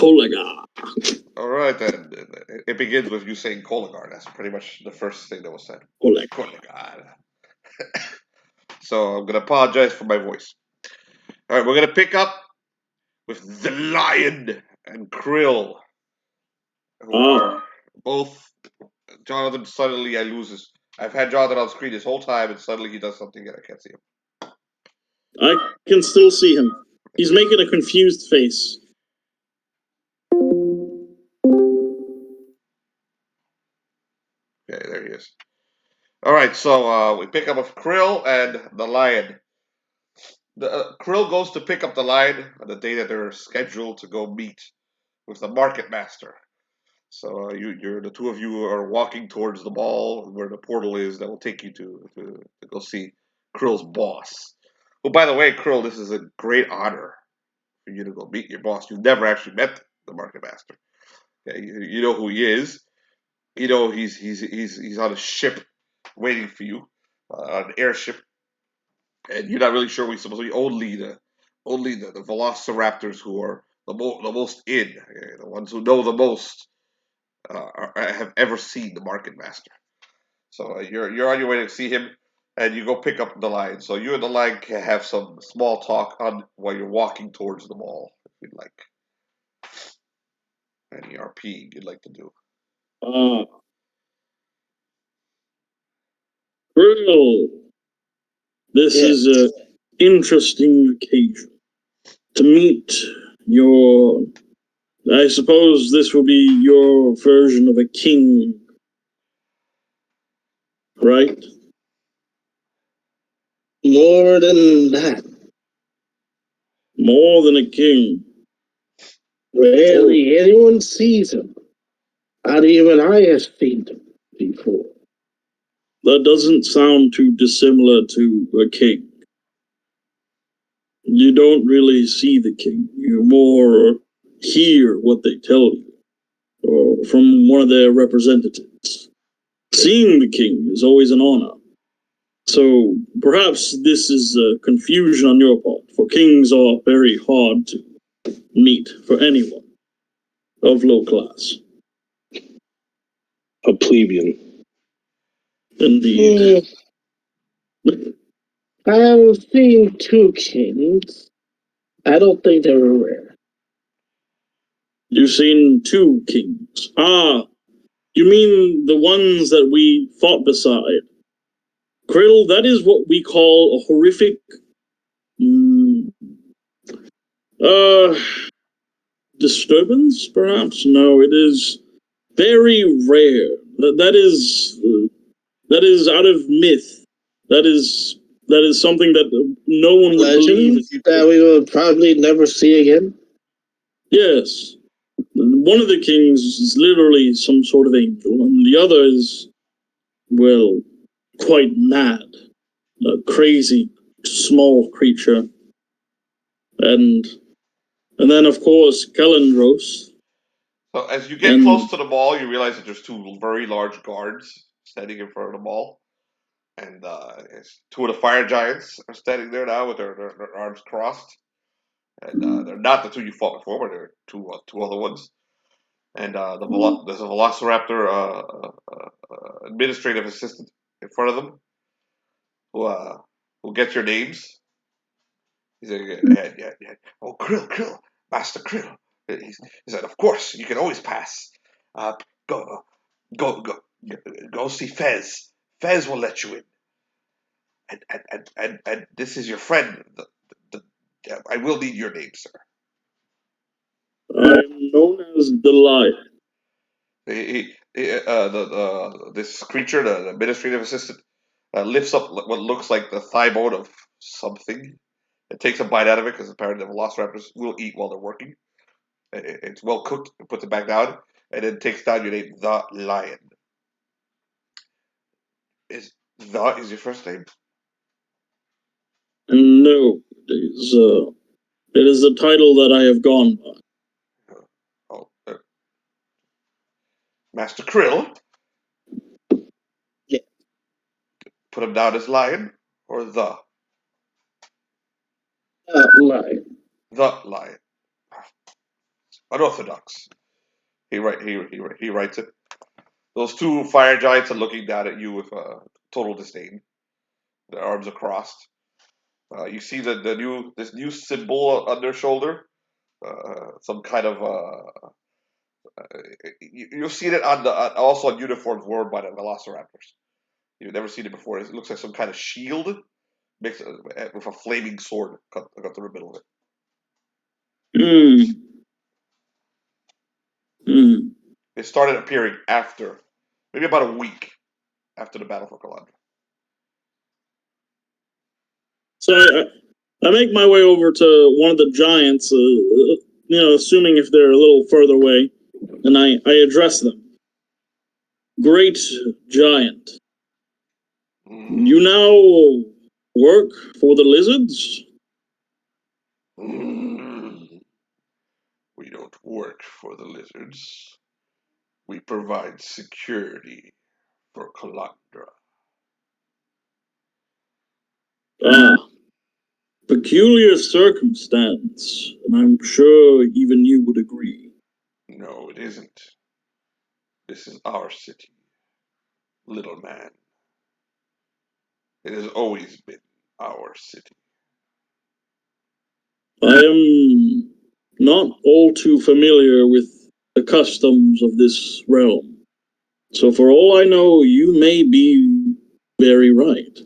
Koligar. All right, then. It begins with you saying Koligar. That's pretty much the first thing that was said. Koligar. So I'm going to apologize for my voice. All right, we're going to pick up with the Lion and Krill, who are both. Jonathan, suddenly I lose his. I've had Jonathan on screen this whole time, and suddenly he does something and I can't see him. I can still see him. He's making a confused face. Okay, there he is. All right, so we pick up with Krill and the Lion. The Krill goes to pick up the Lion on the day that they're scheduled to go meet with the Market Master. So you're the two of you are walking towards the mall where the portal is that will take you to go see Krill's boss. Oh, by the way, Krill, this is a great honor for you to go meet your boss. You've never actually met the Market Master. Okay, you know who he is. You know he's on a ship waiting for you, on an airship, and you're not really sure he's supposed to be only the Velociraptors who are the most in, okay, the ones who know the most have ever seen the Market Master. So you're on your way to see him, and you go pick up the Lion. So you and the Lion can have some small talk on while you're walking towards the mall, if you'd like. Any RP you'd like to do? Krill, this is an interesting occasion to meet your. I suppose this will be your version of a king, right? More than that. More than a king. Rarely anyone sees him. Not even I have seen him before. That doesn't sound too dissimilar to a king. You don't really see the king. You more hear what they tell you from one of their representatives. Seeing the king is always an honor. So perhaps this is a confusion on your part, for kings are very hard to meet for anyone of low class. A plebeian. Indeed. I have seen two kings. I don't think they were rare. You've seen two kings. You mean the ones that we fought beside? Krill, that is what we call a horrific disturbance, perhaps? No, it is very rare. That is out of myth. That is something that no one would believe. That we will probably never see again? Yes. One of the kings is literally some sort of angel, and the other is, well, quite mad. A crazy, small creature. And then, of course, Kalendros. So as you get close to the mall, you realize that there's two very large guards standing in front of the mall. And two of the Fire Giants are standing there now with their arms crossed. And they're not the two you fought before, but they're two other ones. And there's a Velociraptor administrative assistant in front of them who gets your names. He's like, yeah. Oh, Krill, Master Krill. He said, of course, you can always pass. Go see Fez. Fez will let you in. And this is your friend. I will need your name, sir. I'm known as the Lion. This creature, the administrative assistant, lifts up what looks like the thigh bone of something. It takes a bite out of it because apparently the Velociraptors will eat while they're working. It's well cooked. It puts it back down, and then takes down your name, the Lion. Is your first name? No, it is a title that I have gone by. Master Krill? Yeah. Put him down as Lion or the? Lion. The Lion. unorthodox. He writes it. Those two fire giants are looking down at you with total disdain. Their arms are crossed. You see this new symbol on their shoulder. Some kind of you've seen it on also on uniforms worn by the Velociraptors. You've never seen it before. It looks like some kind of shield mixed with a flaming sword cut through the middle of it. It started appearing after, maybe about a week after the battle for Koligar. So I make my way over to one of the giants, assuming if they're a little further away, and I address them. Great giant, you now work for the lizards? We don't work for the lizards. We provide security for Koligar. Peculiar circumstance, and I'm sure even you would agree. No, it isn't. This is our city, little man. It has always been our city. I am not all too familiar with the customs of this realm. So for all I know, you may be very right.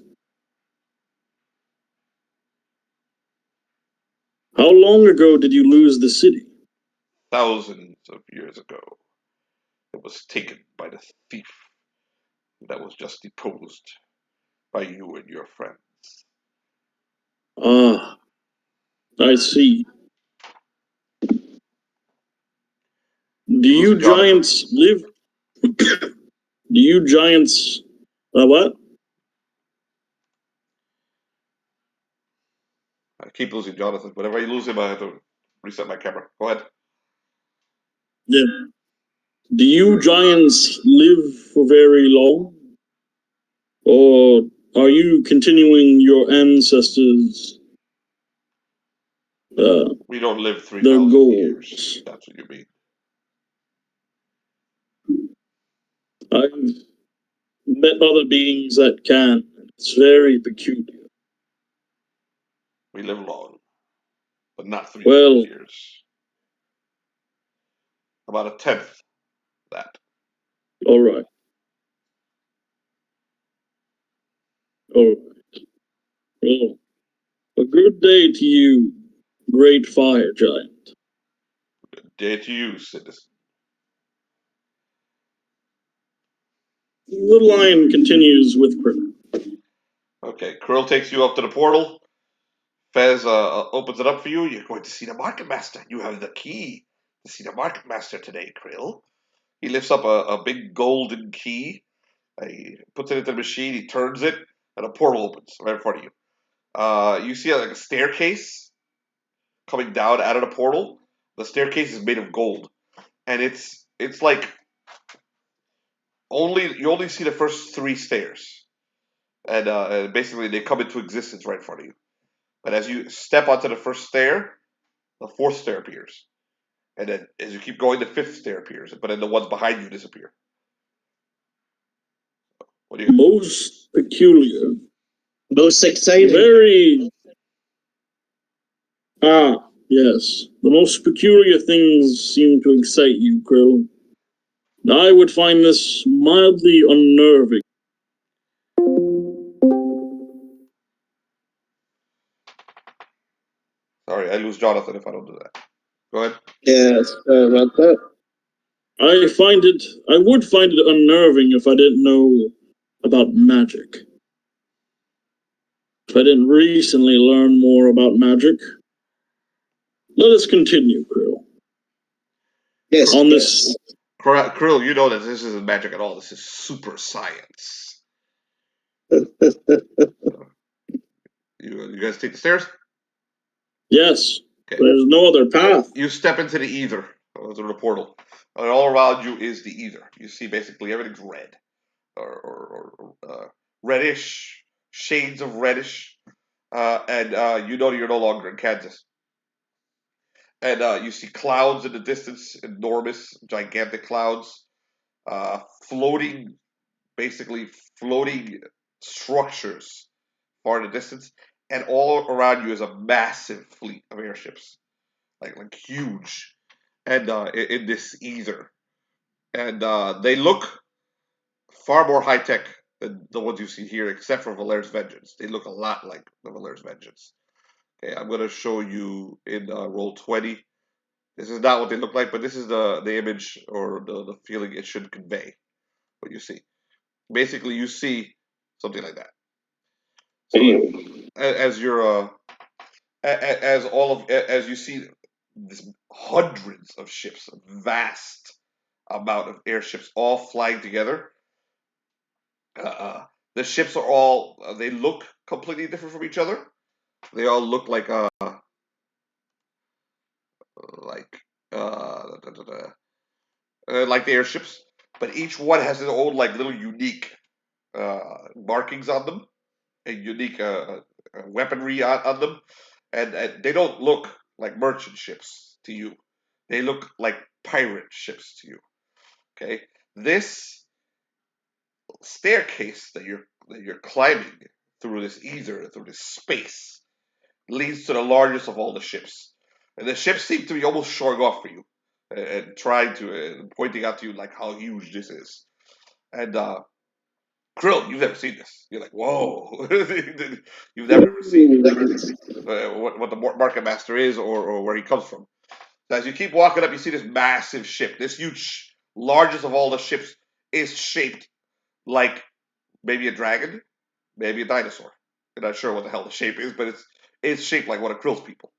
How long ago did you lose the city? Thousands of years ago, it was taken by the thief that was just deposed by you and your friends. Ah, I see. Do you giants live? Do you giants? What? I keep losing Jonathan. Whenever I lose him, I have to reset my camera. Go ahead. Yeah. Do you giants live for very long? Or are you continuing your ancestors' We don't live their 3,000 goals? years. That's what you mean. I've met other beings that can. It's very peculiar. We live long, but not 3,000 years. About a tenth that. All right. All right. Well, a good day to you, great fire giant. Good day to you, citizen. The lion continues with Krill. Okay, Krill takes you up to the portal. Fez opens it up for you. You're going to see the Market Master. You have the key to see the Market Master today, Krill. He lifts up a big golden key. He puts it into the machine. He turns it, and a portal opens right in front of you. You see like a staircase coming down out of the portal. The staircase is made of gold, and it's like you only see the first 3 stairs, and basically they come into existence right in front of you. But as you step onto the first stair, the 4th stair appears, and then as you keep going, the 5th stair appears. But then the ones behind you disappear. What do you? Most peculiar. Most exciting. Very. Yes. The most peculiar things seem to excite you, Krill. I would find this mildly unnerving. Sorry, I lose Jonathan if I don't do that. Go ahead. Yes, about that. I would find it unnerving if I didn't know about magic. If I didn't recently learn more about magic. Let us continue, Krill. Yes. On this. Krill, you know that this isn't magic at all. This is super science. You guys take the stairs? Yes. Okay. There's no other path. You step into the ether, through the portal. And all around you is the ether. You see basically everything's red. Or reddish, shades of reddish. And you know you're no longer in Kansas. And you see clouds in the distance, enormous, gigantic clouds, floating, basically floating structures far in the distance, and all around you is a massive fleet of airships, like huge, and in this ether, and they look far more high tech than the ones you see here, except for Valaire's Vengeance. They look a lot like the Valaire's Vengeance. Okay, I'm going to show you in roll 20. This is not what they look like, but this is the image or the feeling it should convey. What you see, basically, you see something like that. So as you're as you see this hundreds of ships, a vast amount of airships all flying together. The ships are all they look completely different from each other. They all look like like like the airships, but each one has its own like little unique markings on them and unique weaponry on them, and they don't look like merchant ships to you. They look like pirate ships to you. Okay, this staircase that you're climbing through this ether, through this space, leads to the largest of all the ships. And the ships seem to be almost showing off for you and trying to pointing out to you like how huge this is. And Krill, you've never seen this. You're like, whoa, you've never seen what the market master is or where he comes from. So as you keep walking up, you see this massive ship. This huge, largest of all the ships is shaped like maybe a dragon, maybe a dinosaur. I'm not sure what the hell the shape is, but it's shaped like one of Krill's people.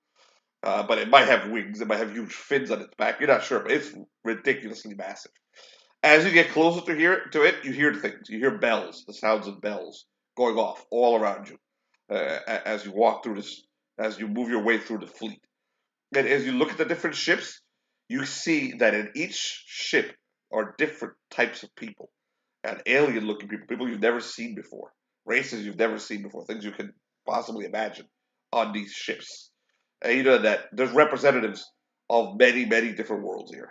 But it might have wings, it might have huge fins on its back. You're not sure, but it's ridiculously massive. As you get closer to it, you hear things. You hear bells, the sounds of bells going off all around you as you walk through this, as you move your way through the fleet. And as you look at the different ships, you see that in each ship are different types of people, and alien-looking people, people you've never seen before, races you've never seen before, things you can possibly imagine on these ships. And you know that there's representatives of many, many different worlds here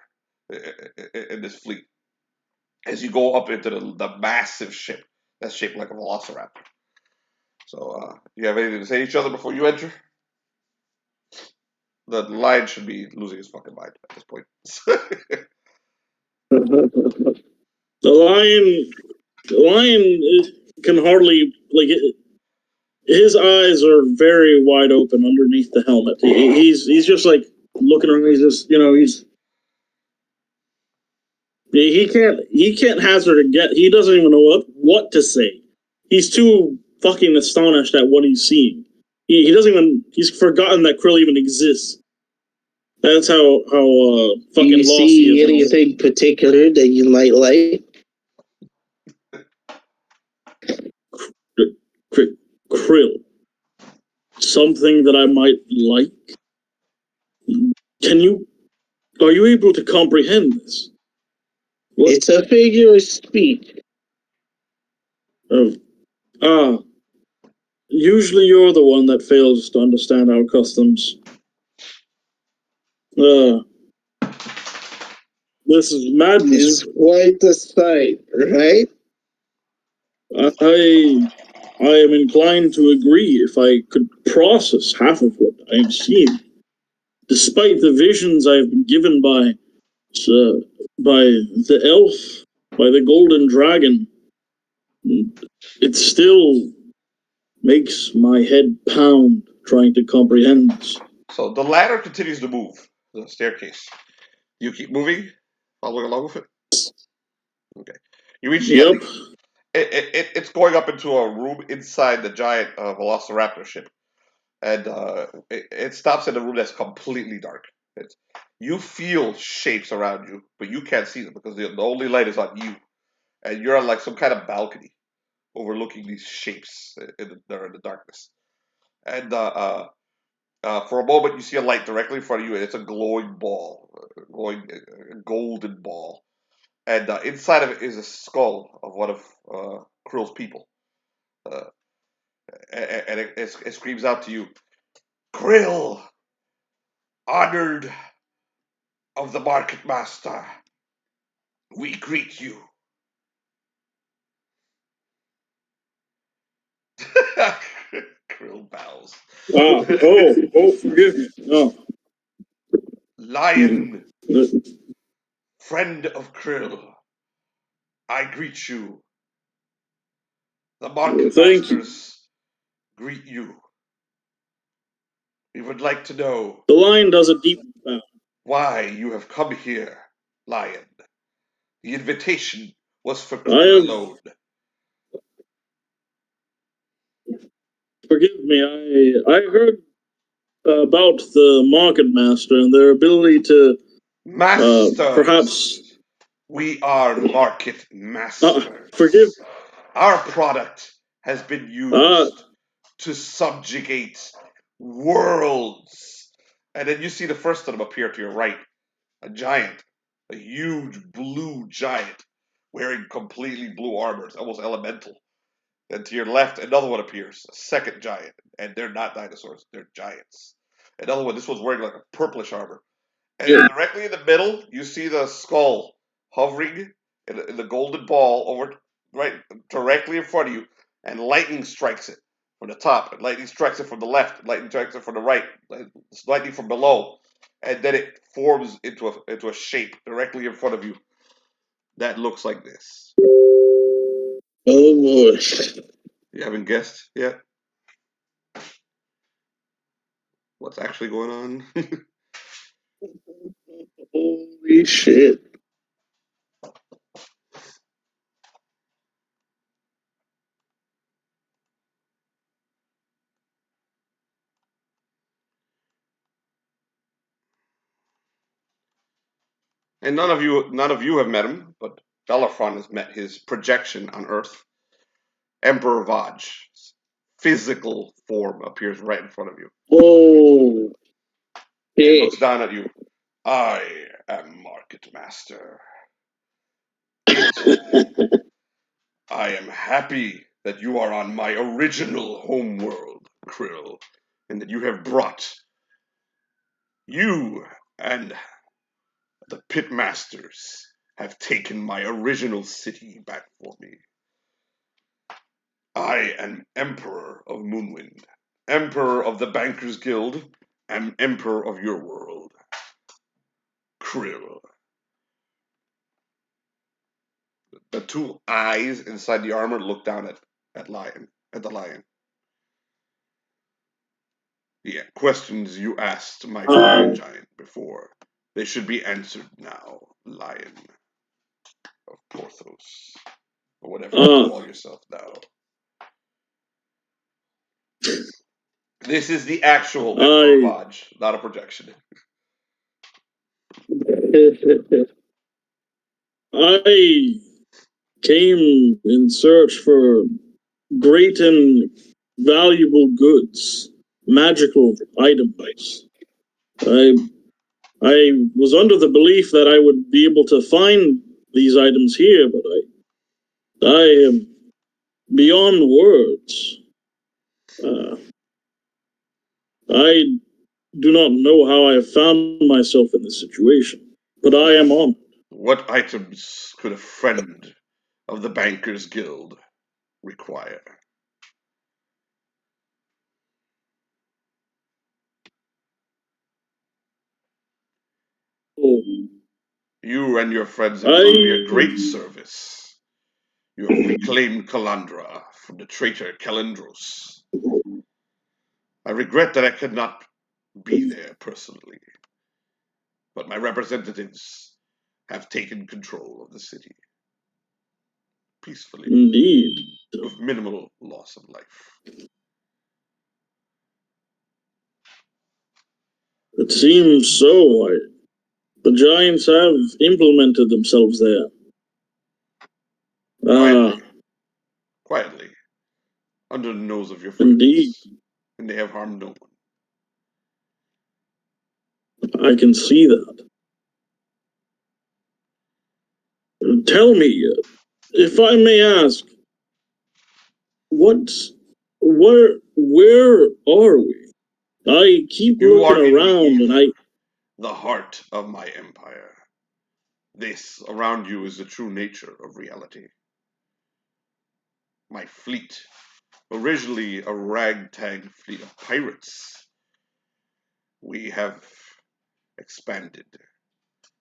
in this fleet. As you go up into the massive ship that's shaped like a velociraptor. So, you have anything to say to each other before you enter? The lion should be losing his fucking mind at this point. The lion can hardly like it. His eyes are very wide open underneath the helmet. He's just like looking around. He's just he can't hazard a guess. He doesn't even know what to say. He's too fucking astonished at what he's seeing. He doesn't even. He's forgotten that Krill even exists. That's how fucking you lost he see is. anything particular that you might like? Krill. Something that I might like. Are you able to comprehend this? What? It's a figure of speech. Usually you're the one that fails to understand our customs. This is madness. It's quite the sight, right? I am inclined to agree if I could process half of what I am seeing. Despite the visions I have been given by the elf, by the golden dragon, it still makes my head pound trying to comprehend this. So the ladder continues to move, the staircase. You keep moving, following along with it. Okay. You reach the end. It's going up into a room inside the giant Velociraptor ship. And it stops in a room that's completely dark. You feel shapes around you, but you can't see them because the only light is on you. And you're on like some kind of balcony overlooking these shapes that are in the darkness. And for a moment, you see a light directly in front of you, and it's a glowing ball, a golden ball. And inside of it is a skull of one of Krill's people. And it screams out to you, Krill, Honored of the Market Master, we greet you. Krill bows. Forgive me. No. Lion, friend of Krill, I greet you. The Market Thank you. Masters greet you. We would like to know The lion does a deep bow. why you have come here, Lion. The invitation was for I Krill have- alone. Forgive me. I heard about the market master and their ability to Masters. perhaps. We are market masters. Forgive. Our product has been used to subjugate worlds. And then you see the first of them appear to your right. A giant. A huge blue giant wearing completely blue armor. It's almost elemental. Then to your left, another one appears. A second giant. And they're not dinosaurs. They're giants. Another one. This one's wearing like a purplish armor. And then directly in the middle, you see the skull hovering in the golden ball over right directly in front of you, and lightning strikes it from the top, and lightning strikes it from the left, and lightning strikes it from the right, lightning from below, and then it forms into a shape directly in front of you that looks like this. Oh boy. You haven't guessed yet what's actually going on? Holy shit. And none of you have met him, but Bellerophon has met his projection on Earth. Emperor Vahj's physical form appears right in front of you. Whoa. He looks down at you. I am Market Master. I am happy that you are on my original homeworld, Krill, and that you have brought you and the Pitmasters have taken my original city back for me. I am Emperor of Moonwind, Emperor of the Bankers Guild, and Emperor of your world, Krill. The two eyes inside the armor look down at the lion. The questions you asked my fire giant before, they should be answered now, Lion of Porthos, or whatever you call yourself now. This is the actual Emperor Vahj, not a projection. I came in search for great and valuable goods, magical items. I was under the belief that I would be able to find these items here, but I am beyond words. I do not know how I have found myself in this situation, but I am honored. What items could a friend of the Bankers Guild require? Oh, You and your friends have done me a great service. You have reclaimed Calandra from the traitor Calendros. I regret that I could not be there personally, but my representatives have taken control of the city peacefully, indeed. with minimal loss of life. It seems so. The giants have implemented themselves there. Quietly, under the nose of your friends. Indeed. And they have harmed no one. I can see that. Tell me, if I may ask, where are we? I keep looking around and the heart of my empire. This around you is the true nature of reality. My fleet, originally a ragtag fleet of pirates, we have expanded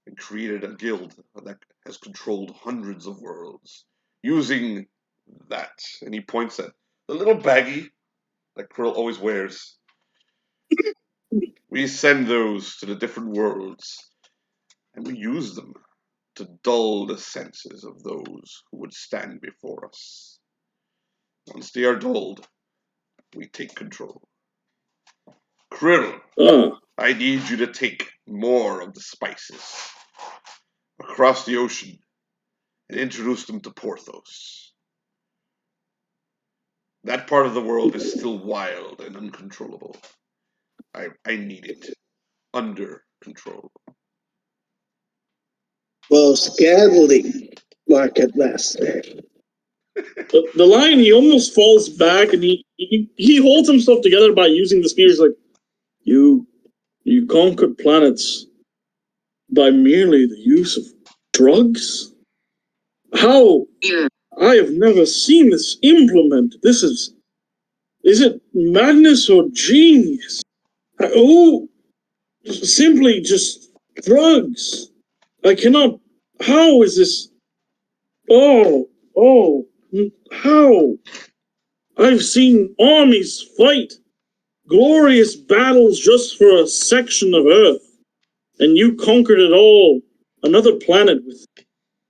and created a guild that has controlled hundreds of worlds using that. And he points at the little baggie that Krill always wears. We send those to the different worlds, and we use them to dull the senses of those who would stand before us. Once they are dulled, we take control. Krill, I need you to take more of the spices across the ocean and introduce them to Porthos. That part of the world is still wild and uncontrollable. I need it under control. Most Gadley, Market Master. The lion, he almost falls back and he holds himself together by using the spear. He's like, you conquered planets by merely the use of drugs? How? I have never seen this implemented. Is it madness or genius? Oh, simply just drugs. I cannot, how is this? How? I've seen armies fight glorious battles just for a section of Earth, and you conquered it all, another planet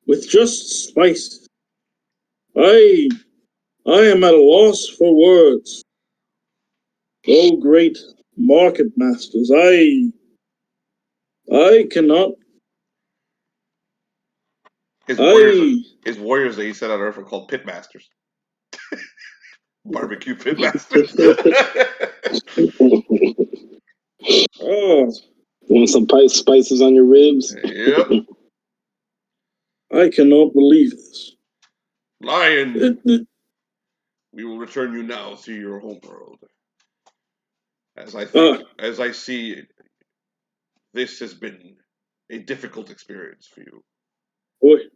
with just spice. I am at a loss for words. Oh, great market masters, I cannot. His warriors that he set on Earth are called pitmasters. Barbecue pitmasters. Oh, want some spices on your ribs? Yep. I cannot believe this. Lion, we will return you now to your homeworld. As I see, this has been a difficult experience for you. Boy,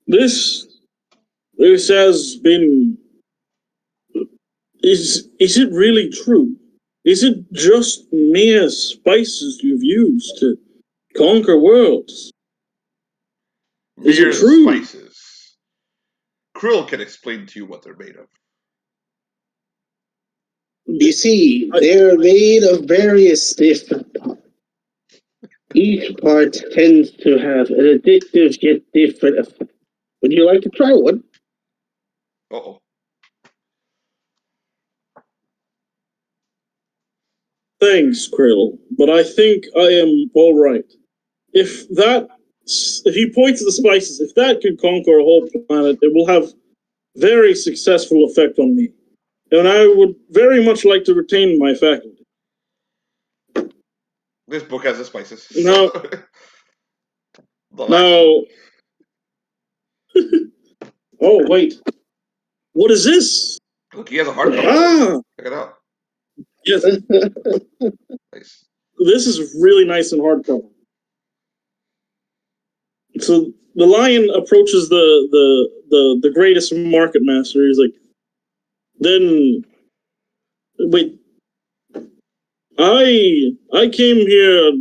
this has been. Is it really true? Is it just mere spices you've used to conquer worlds? Is it true? Spices. Krill can explain to you what they're made of. You see, they're made of various different parts. Each part tends to have an addictive yet different effect. Would you like to try one? Uh-oh. Thanks, Krill, but I think I am all right. If he points at the spices, if that could conquer a whole planet, it will have very successful effect on me. And I would very much like to retain my faculty. This book has the spices. Now, oh, wait. What is this? Look, he has a hardcover. Check it out. Yes. Nice. This is really nice and hardcover. So the lion approaches the greatest market master. He's like, then wait. I came here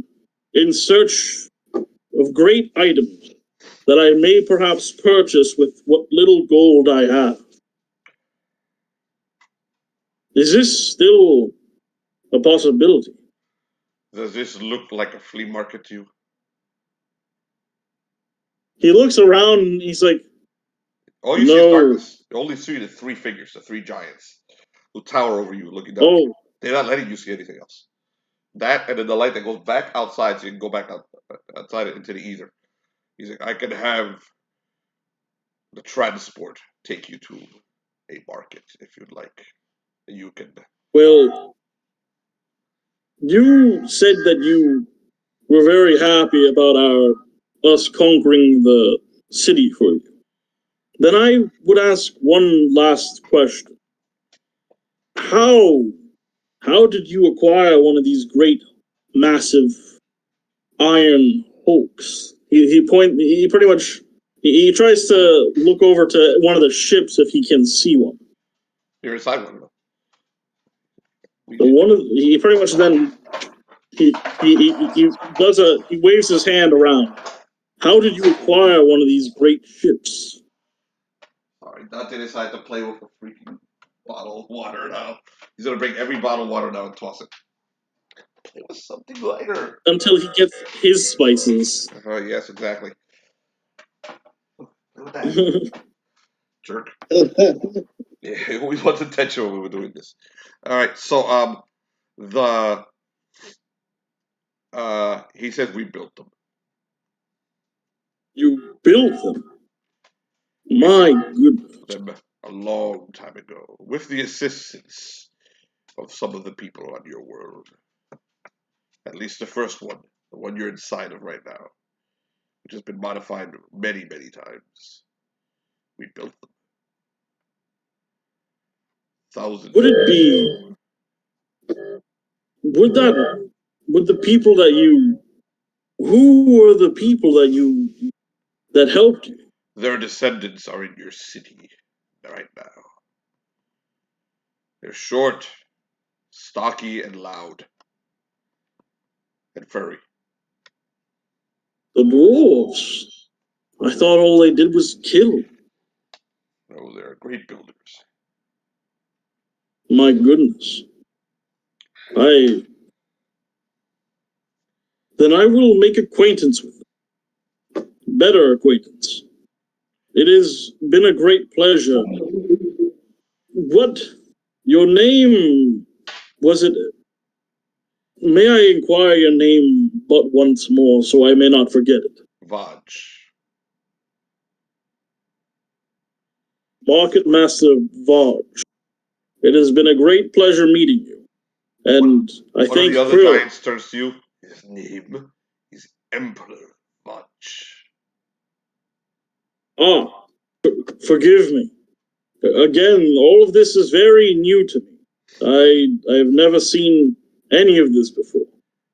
in search of great items that I may perhaps purchase with what little gold I have. Is this still a possibility? Does this look like a flea market to you? He looks around and he's like, all you see is darkness. You only see the three figures, the three giants who tower over you looking down. Oh. They're not letting you see anything else. That and then the light that goes back outside so you can go back outside into the ether. He's like, I can have the transport take you to a market if you'd like. You can. Well, you said that you were very happy about us conquering the city for you. Then I would ask one last question. How did you acquire one of these great, massive iron hulks. He pretty much he tries to look over to one of the ships if he can see one. You're inside one. He pretty much then he waves his hand around. How did you acquire one of these great ships? Sorry, Dante decided to play with a freaking bottle of water now. He's gonna bring every bottle of water now and toss it. Play with something lighter. Until he gets his spices. Yes, exactly. Look at that. Jerk. Yeah, he always wants attention when we were doing this. Alright, so he says we built them. You built them? My goodness. Them a long time ago, with the assistance of some of the people on your world. At least the first one, the one you're inside of right now, which has been modified many, many times. We built them. Thousands. Would it be? Would the people that you? Who were the people that helped you? Their descendants are in your city right now. They're short, stocky, and loud. And furry. The dwarves. I thought all they did was kill. Oh, they're great builders. My goodness. Then I will make acquaintance with them. Better acquaintance. It has been a great pleasure. What? Your name? Was it? May I inquire your name but once more, so I may not forget it? Vahj. Market Master Vahj. It has been a great pleasure meeting you. And I One thank of the other Krill. giants turns to you. His name is Emperor Vahj. Ah, forgive me. Again, all of this is very new to me. I have never seen any of this before.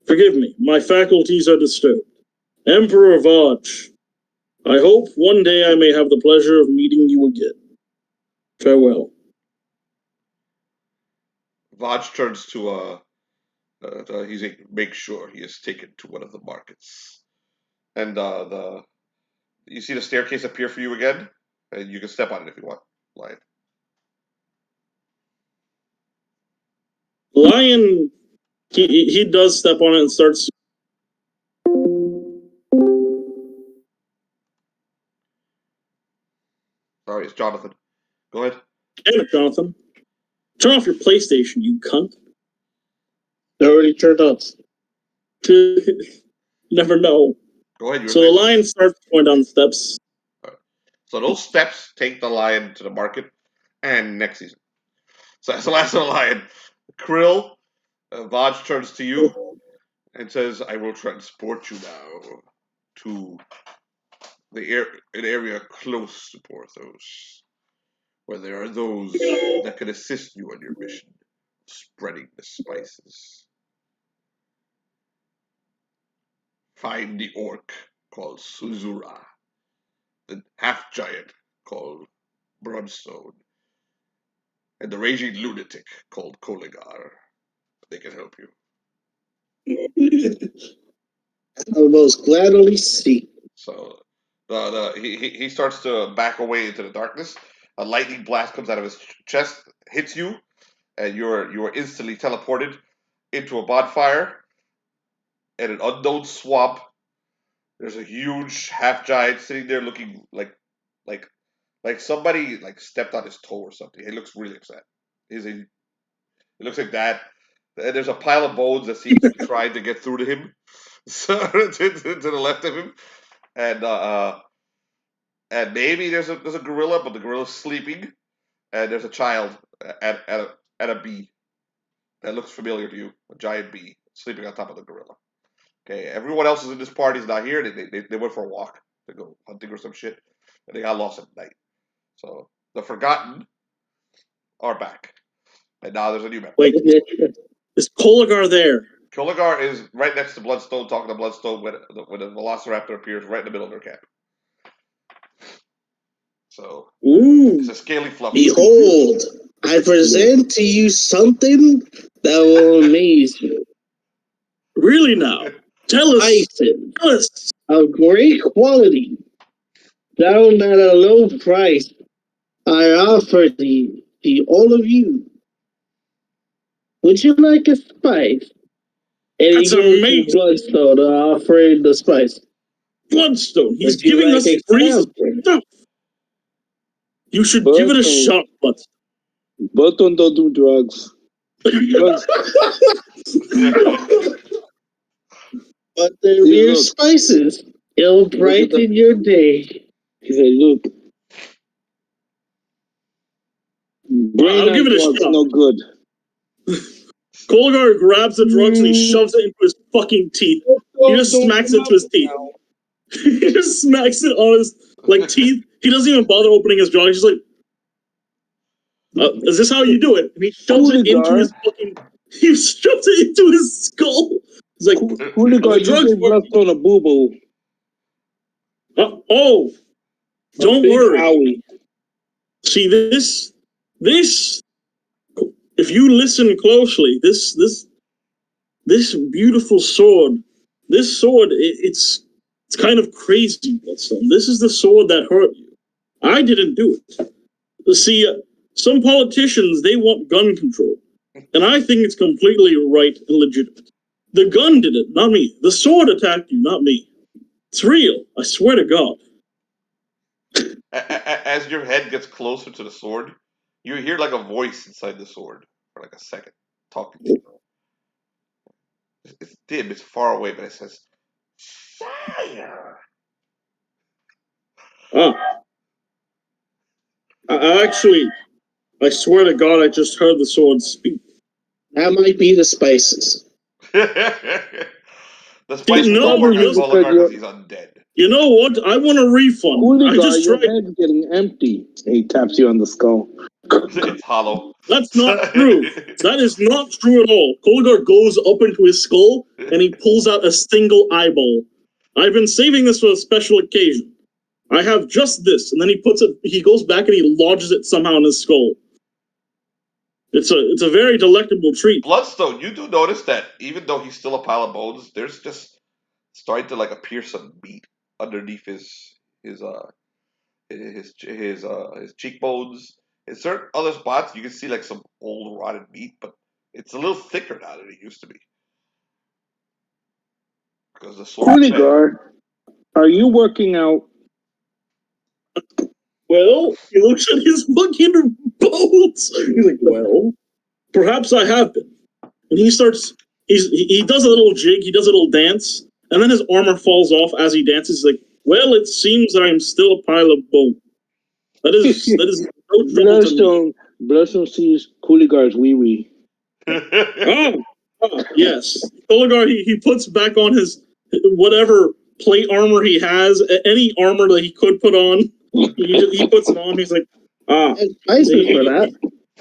Forgive me, my faculties are disturbed. Emperor Vahj, I hope one day I may have the pleasure of meeting you again. Farewell. Vahj turns to he's like, make sure he is taken to one of the markets. And you see the staircase appear for you again, and you can step on it if you want. Lion. Lion, he does step on it and starts. Sorry, it's Jonathan. Go ahead. Damn it, Jonathan. Turn off your PlayStation, you cunt. It already turned off. Never know. Go ahead. So the lion starts going down the steps. So those steps take the lion to the market, and next season. So that's the last of the lion. Krill, Vahj turns to you and says, "I will transport you now to an area close to Porthos, where there are those that can assist you on your mission, spreading the spices. Find the orc called Suzura, the half-giant called Brunstone, and the raging lunatic called Koligar. They can help you." I'll most gladly see. So he starts to back away into the darkness. A lightning blast comes out of his chest, hits you, and you are instantly teleported into a bonfire in an unknown swamp. There's a huge half giant sitting there, looking like somebody like stepped on his toe or something. He looks really upset. It looks like that. And there's a pile of bones that seems to be trying to get through to him, so to the left of him, and maybe there's a gorilla, but the gorilla's sleeping, and there's a child at a bee that looks familiar to you, a giant bee sleeping on top of the gorilla. Okay, everyone else is in this party is not here. They went for a walk to go hunting or some shit, and they got lost at night. So the Forgotten are back, and now there's a new member. Wait, is Koligar there? Koligar is right next to Bloodstone, talking to Bloodstone when the Velociraptor appears right in the middle of their camp. So it's a scaly fluff. Behold, I present to you something that will amaze you. Really now? Tell us. Bison Tell us. of great quality, down at a low price. I offer to all of you. Would you like a spice? And That's he goes amazing. to Bloodstone offering the spice. Bloodstone. He's Would you giving like us a free sample? stuff. You should give it a Bloodstone. shot, Bloodstone. Bloodstone don't do drugs. Drugs. But they're See, mere look. spices. It'll brighten your day. He said, look. Brain I'll on give it a drugs, shot. no good. Koligar grabs the drugs and he shoves it into his fucking teeth. He just smacks it into his teeth. He just smacks it on his teeth. He doesn't even bother opening his jaw. He's just like, is this how you do it? And he shoves it into his fucking. He shoves it into his skull. He's like, Koligar, you gave Bloodstone a boo boo. Don't worry. Owie. See this. If you listen closely, this beautiful sword. This sword, it's kind of crazy, Bloodstone. This is the sword that hurt you. I didn't do it. See, some politicians, they want gun control. And I think it's completely right and legitimate. The gun did it, not me. The sword attacked you, not me. It's real. I swear to God. As your head gets closer to the sword, you hear like a voice inside the sword for like a second talking to you. It's dim, it's far away, but it says, "Fire." I swear to God, I just heard the sword speak. That might be the spices. The spices don't work on Koligar because he's undead. You know what? I want a refund. Koligar, your head's getting empty. He taps you on the skull. It's hollow. That's not true. That is not true at all. Koligar goes up into his skull and he pulls out a single eyeball. I've been saving this for a special occasion. I have just this, and then he goes back and he lodges it somehow in his skull. It's a very delectable treat. Bloodstone, you do notice that even though he's still a pile of bones, there's just starting to appear some meat underneath his cheekbones. In certain other spots, you can see some old rotten meat, but it's a little thicker now than it used to be. Because the sword. Koligar, are you working out? Well, he looks at his fucking bones. He's like, well, perhaps I have been. And he starts. He does a little jig. He does a little dance, and then his armor falls off as he dances. He's like, well, it seems that I'm still a pile of bone. That is no trouble to me. Bloodstone sees Koligar's wee wee. Yes. Koligar, he puts back on his whatever plate armor he has, any armor that he could put on. He puts it on. He's like, spices for that.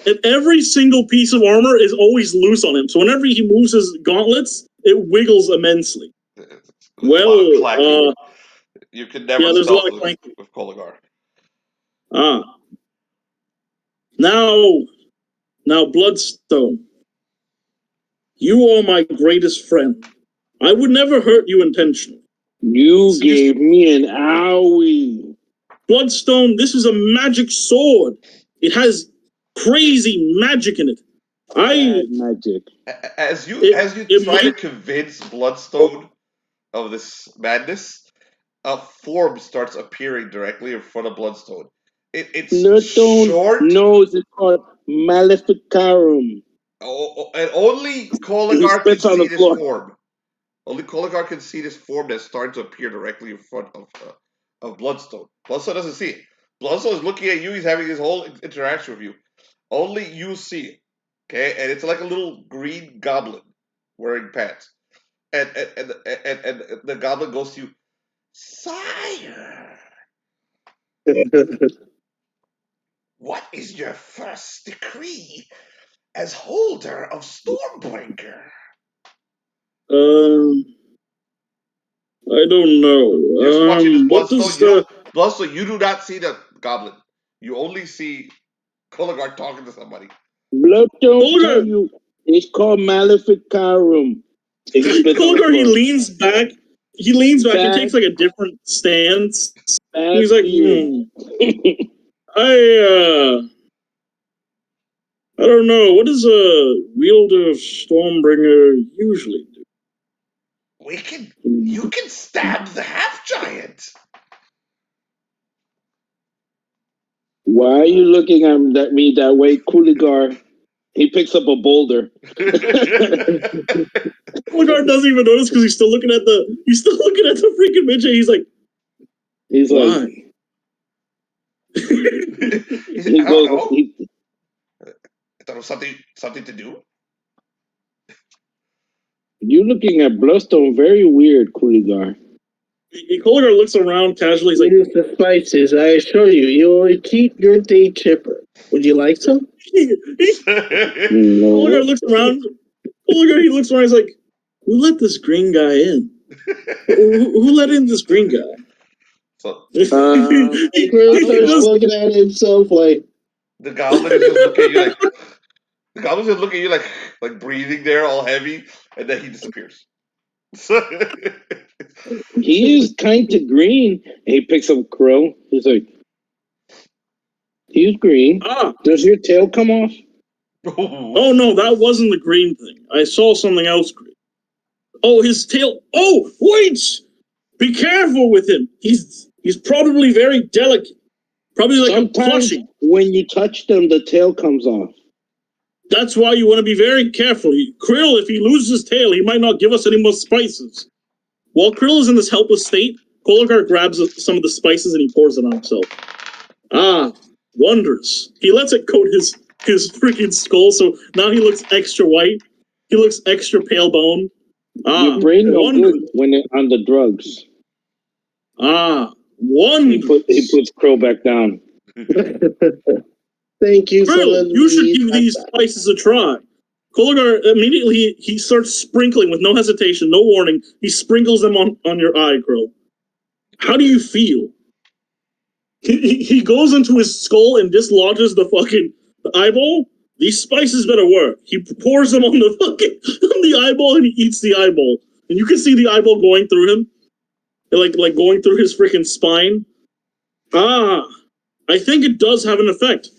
And every single piece of armor is always loose on him. So whenever he moves his gauntlets, it wiggles immensely. You can never stealth with Koligar. Now, Bloodstone, you are my greatest friend. I would never hurt you intentionally. You gave me an owie. Bloodstone, this is a magic sword. It has crazy magic in it. Magic. As you try to convince Bloodstone of this madness, a form starts appearing directly in front of Bloodstone. It's Bloodstone short. knows it's called Maleficarum. And only Koligar can see this form. Only Koligar can see this form that's starting to appear directly in front of Bloodstone. Bloodstone doesn't see it. Bloodstone is looking at you. He's having this whole interaction with you. Only you see it. Okay, and it's like a little green goblin wearing pants. And the goblin goes to you, Sire. What is your first decree as holder of Stormbreaker? I don't know. Just watching this What Bloodstone, does Bloodstone, you do not see the goblin. You only see Koligar talking to somebody. Bloodstone Koligar- tell you it's called Maleficarum. Koligar, he leans back. He leans back and Back. takes like a different stance. Bad He's like, beard. I don't know. What does a wielder of Stormbringer usually do? You can stab the half giant. Why are you looking at me that way, Koligar? He picks up a boulder. Koligar doesn't even notice because he's still looking at the freaking midget. He's like, why? He I don't know. I thought it was something to do. You looking at Bloodstone very weird, Koligar. Koligar looks around casually. He's like, use the spices. I assure you, you will keep your day chipper. Would you like some? No. Koligar looks around. He looks around. He's like, who let this green guy in? Who let in this green guy? So Chris starts looking at himself like the goblin is just looking at you like the goblin's just looking at you like breathing there all heavy, and then he disappears. He is kind of green. And he picks up Krill. He's like, he's green. Does your tail come off? Oh no, that wasn't the green thing. I saw something else green. Oh, his tail. Oh, wait! Be careful with him. He's probably very delicate. Probably like Sometimes a plushie. when you touch them, the tail comes off. That's why you want to be very careful. Krill, if he loses his tail, he might not give us any more spices. While Krill is in this helpless state, Koligar grabs some of the spices and he pours it on himself. Ah, wondrous. He lets it coat his freaking skull, so now he looks extra white. He looks extra pale boned. Your brain no good when they're on the drugs. Wondrous. He puts Krill back down. Thank you. Krill, you should give these spices a try. Koligar immediately he starts sprinkling with no hesitation, no warning. He sprinkles them on your eye, Krill. How do you feel? He goes into his skull and dislodges the eyeball. These spices better work. He pours them on the eyeball and he eats the eyeball. And you can see the eyeball going through him. Like going through his freaking spine. I think it does have an effect.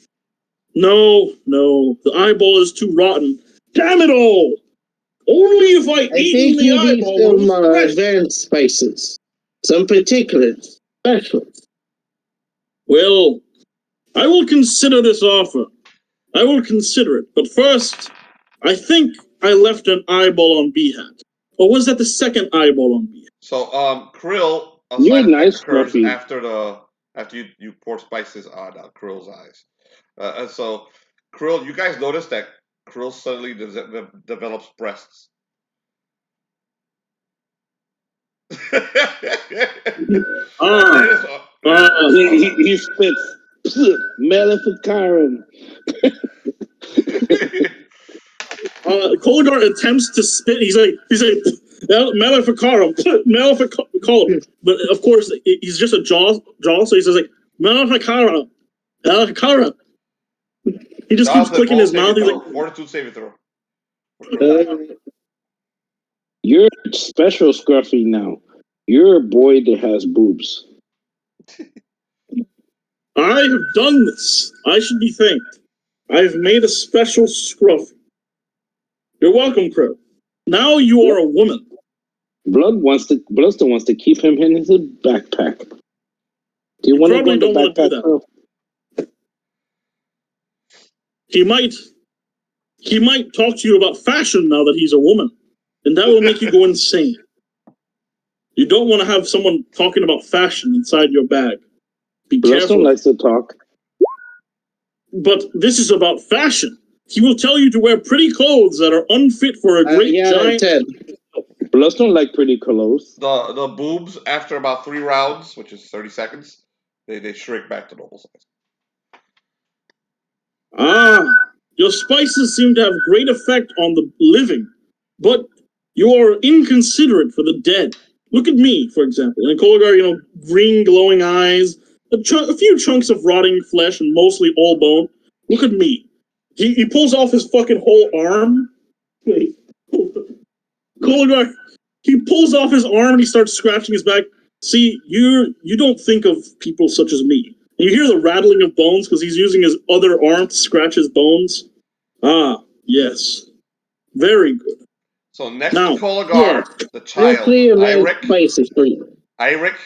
No, the eyeball is too rotten. Damn it all! Only if I eat the eyeball. Some advanced spices, some particulars, specials. Well, I will consider this offer. I will consider it, but first, I think I left an eyeball on Vahj. Or was that the second eyeball on Vahj? So, Krill, you're nice, Fluffy. After you pour spices on Krill's eyes. And so, Krill, you guys notice that Krill suddenly develops breasts. He spits Maleficarum. Koligar attempts to spit. He's like Maleficarum, Maleficarum. But of course, he's just a jaw. So he says like Maleficarum. He just keeps clicking his mouth. He's like, Fortitude saving throw. You're special, Scruffy. Now you're a boy that has boobs. I have done this. I should be thanked. I have made a special Scruffy. You're welcome, Krill. Now you are a woman. Bloodstone wants to keep him in his backpack. Do you want to go in the backpack, Krill? He might talk to you about fashion now that he's a woman, and that will make you go insane. You don't want to have someone talking about fashion inside your bag. Be Bloodstone careful. likes to talk. But this is about fashion. He will tell you to wear pretty clothes that are unfit for a great giant. Bloodstone like pretty clothes. The boobs, after about 3 rounds, which is 30 seconds, they shrink back to normal size. Your spices seem to have great effect on the living, but You are inconsiderate for the dead. Look at me, for example. And Koligar, green glowing eyes, a few chunks of rotting flesh, and mostly all bone. Look at me. He pulls off his fucking whole arm. Wait. Koligar, he pulls off his arm and he starts scratching his back. See, you don't think of people such as me. And you hear the rattling of bones because he's using his other arm to scratch his bones. Ah, yes. Very good. So next Now, to Koligar, the child, Mostly red spices for you. Irek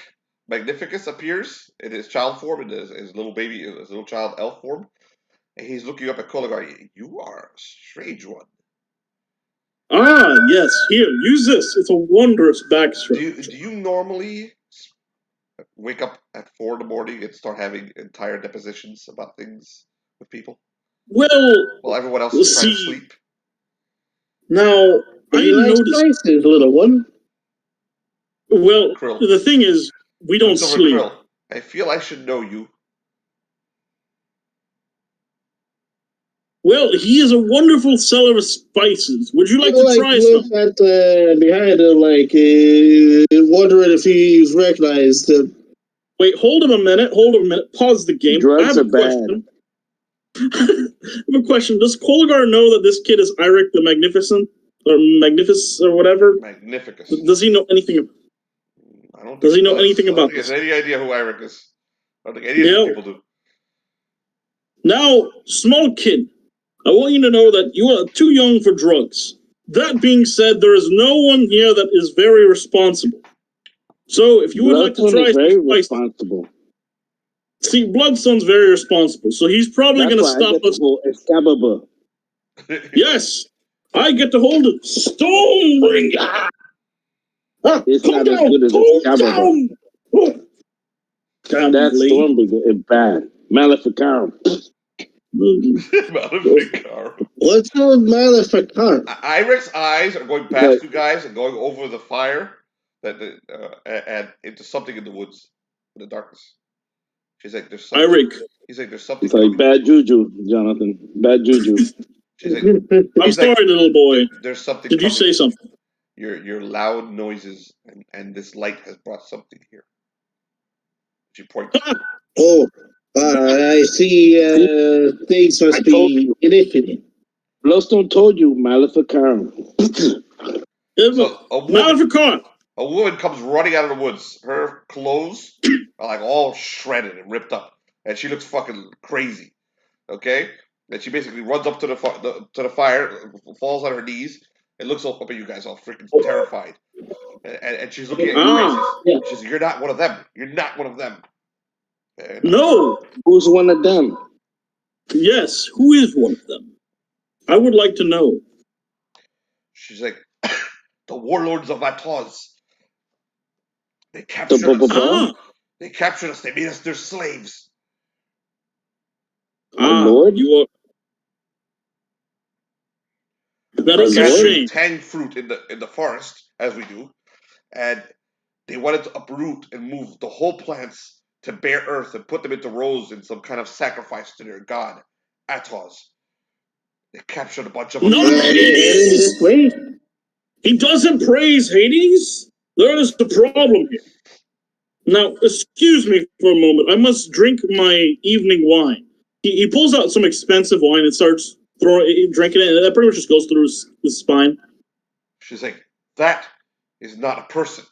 Magnificus appears in his child form, in his little baby, his little child elf form. And he's looking up at Koligar. You are a strange one. Ah, yes. Here, use this. It's a wondrous backstrap. Do you normally wake up at 4 in the morning and start having entire depositions about things with people Well, while everyone else is trying to see, sleep? now, Would I you like noticed. spices, little one? Well, Krill. the thing is, we don't Looks over sleep. Krill. I feel I should know you. Well, he is a wonderful seller of spices. Would you like to try look some? at behind him, wondering if he's recognized. Wait, hold him a minute. Pause the game. Drugs I are have a bad. question. I have a question. Does Koligar know that this kid is Irek the Magnificent? Or Magnificus or whatever? Magnificus. Does he know anything? I don't think Does he know does. anything I don't about think he has this? any idea who Irek is. I don't think any of these people do. Now, small kid, I want you to know that you are too young for drugs. That being said, there is no one here that is very responsible. So, if you would like to Bloodstone try is very some spice, responsible. see, Bloodstone's very responsible, so he's probably That's going to why I stop get to us. go Excalibur. Yes, I get to hold it. Stonebringer. Ah, It's come not as down, good as come Excalibur. down. Oh, damn That lady. Stormbringer is bad. Maleficarum. Maleficar. What's a Maleficar? Irek's eyes are going past you guys and going over the fire and into something in the woods, in the darkness. She's like, "There's something." Irek. He's like, "There's something." It's like bad juju, Jonathan. Bad juju. She's like, I'm sorry, little boy. "There's something." Did you coming. say something? Your loud noises and this light has brought something here. She points. Oh, I see. Things must be infinite. Bloodstone told you Maleficarum. So Maleficar. a woman comes running out of the woods. Her clothes are like all shredded and ripped up, and she looks fucking crazy. Okay, and she basically runs up to the fire, falls on her knees, and looks up at you guys, all freaking terrified. And she's looking at you guys. She's like, "You're not one of them. You're not one of them." No. Who's one of them? Yes, who is one of them? I would like to know. She's like, "The Warlords of Atoz. They captured us. Ah, They captured us. They made us their slaves." Lord? You are. That is a shame. Tang fruit in the forest, as we do, and they wanted to uproot and move the whole plants to bare earth and put them into rows in some kind of sacrifice to their god, Atoz. They captured a bunch of us. Not Hades! He doesn't praise Hades? There is the problem here. Now, excuse me for a moment. I must drink my evening wine. He pulls out some expensive wine and starts drinking it, and that pretty much just goes through his spine. She's like, "That is not a person."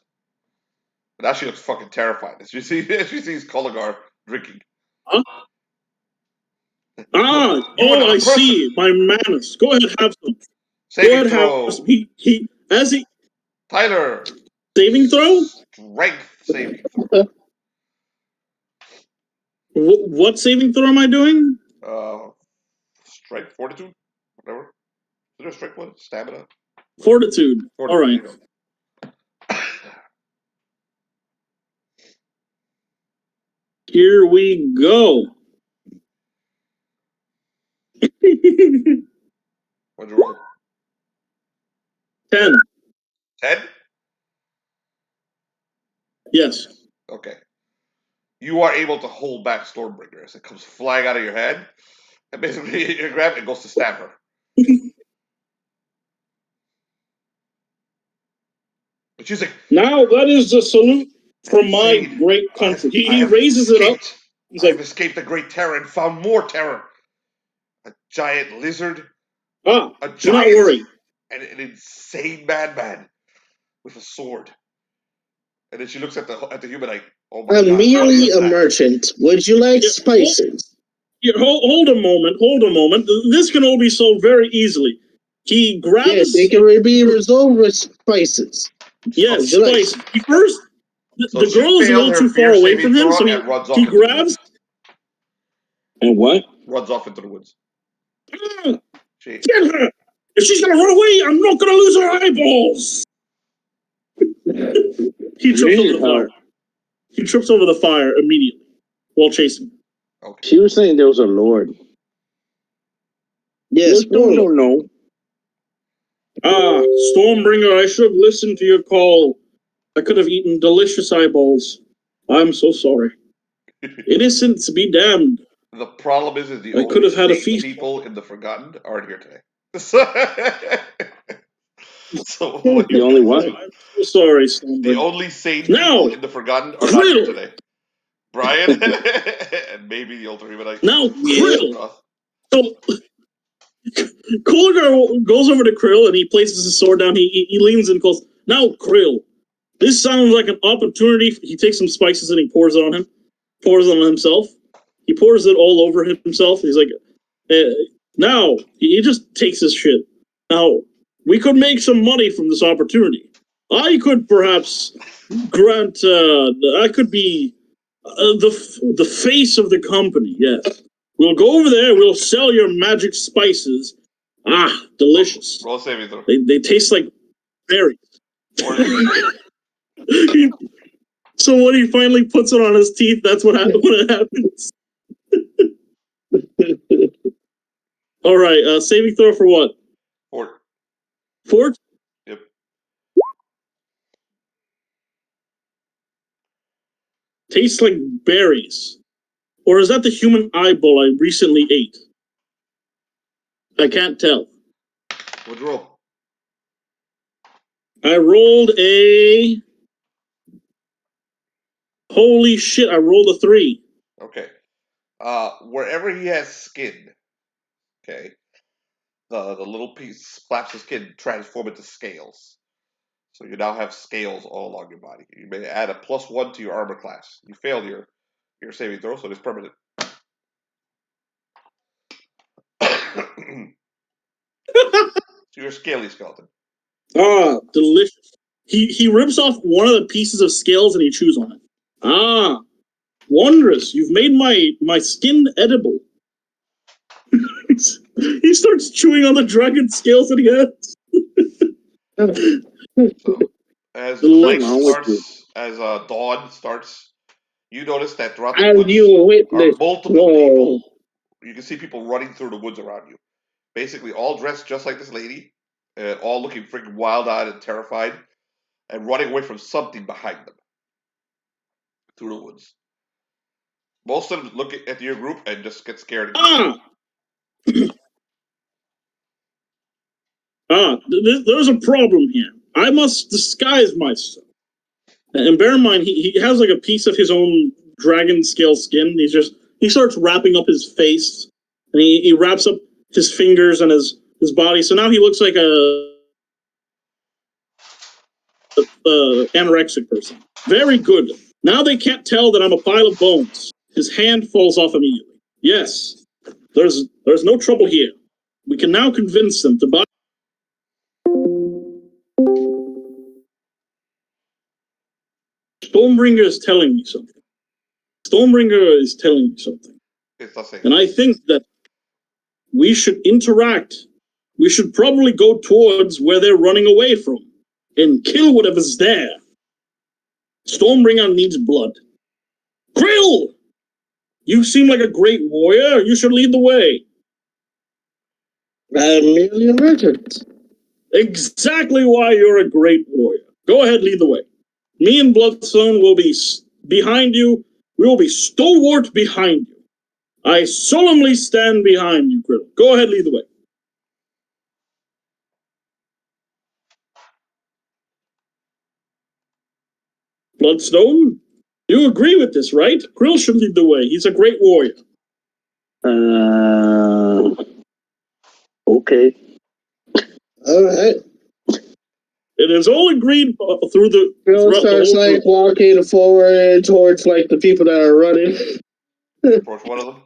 But now she looks fucking terrified as she sees Koligar drinking. Huh? I see. My manners. Go ahead, have some. Saving throw. Tyler. Saving throw? Strength saving throw. What saving throw am I doing? Strength, fortitude, whatever. Is there a strength one? Stamina? Fortitude. All right. Here we go. What'd you roll? 10. 10? Yes. Okay. You are able to hold back Stormbringer as it comes flying out of your head. And basically, you grab it and goes to stab her. And she's like, now that is the salute from my Indeed. great country. I He have raises it up. escaped. He's I have like, escaped the great terror and found more terror. A giant lizard, ah, a do not giant, worry. and an insane madman with a sword. And then she looks at the humanite. Oh my I'm God! merely what is a that? merchant. Would you like Yeah, spices? Here, hold a moment. This can all be solved very easily. He grabs... Yes, they can be resolved with spices. Yes, Would you like? spice. He first, So the she girl is a failed little her too fear far away saving from him, throw so and runs off he into the grabs... woods. And what? Runs off into the woods. Ah, She, get her! If she's gonna run away, I'm not gonna lose her eyeballs! He trips over the fire. He trips over the fire immediately while chasing. okay. She was saying there was a lord. Yes, No. Ah, Stormbringer, I should have listened to your call. I could have eaten delicious eyeballs. I'm so sorry. Innocents be damned. The problem is the I only could have had a sane feast. people in the Forgotten aren't here today. So what The only what? I'm so sorry, the Stormbringer. only sane Now, people in the Forgotten are not here Krill! today. Brian and maybe the Ultra-Humanite. Now, Krill! Roth. So, Koligar goes over to Krill and he places his sword down. He leans and goes, now, Krill, this sounds like an opportunity. He takes some spices and he pours it on him. Pours it on himself. He pours it all over himself. He's like, now, he just takes his shit. Now, we could make some money from this opportunity. I could perhaps grant, I could be the face of the company, yes. We'll go over there, we'll sell your magic spices. Ah, delicious. Roll saving throw. They taste like berries. Or So when he finally puts it on his teeth, that's what happens. All right, saving throw for what? Fort. Fort? Yep. Tastes like berries. Or is that the human eyeball I recently ate? I can't tell. What'd you roll? I rolled a... Holy shit, I rolled a 3. Okay. Wherever he has skin, okay, the little piece flaps of skin transform into scales. So you now have scales all along your body. You may add a +1 to your armor class. You failed your saving throw, so it's permanent. So you're a scaly skeleton. Ah, delicious. He rips off one of the pieces of scales and he chews on it. Ah, wondrous. You've made my skin edible. He starts chewing on the dragon scales that he has. So as The night light starts, as dawn starts, you notice that throughout the As woods you are witness, multiple people. You can see people running through the woods around you. Basically, all dressed just like this lady, and all looking freaking wild-eyed and terrified, and running away from something behind them through the woods. Most of them look at your group and just get scared. There's a problem here. I must disguise myself. And bear in mind, he has like a piece of his own dragon scale skin. He starts wrapping up his face, and he wraps up his fingers and his body. So now he looks like a anorexic person. Very good. Now they can't tell that I'm a pile of bones. His hand falls off immediately. Yes, there's no trouble here. We can now convince them to buy. Stormbringer is telling me something. Stormbringer is telling me something. It's nothing. And I think that we should interact. We should probably go towards where they're running away from and kill whatever's there. Stormbringer needs blood. Krill! You seem like a great warrior. You should lead the way. I'm merely a merchant. Exactly why you're a great warrior. Go ahead, lead the way. Me and Bloodstone will be behind you. We will be stalwart behind you. I solemnly stand behind you, Krill. Go ahead, lead the way. Bloodstone, you agree with this, right? Krill should lead the way. He's a great warrior. Okay. All right. It is all agreed through the. Krill starts like walking forward towards like the people that are running. Approach one of them.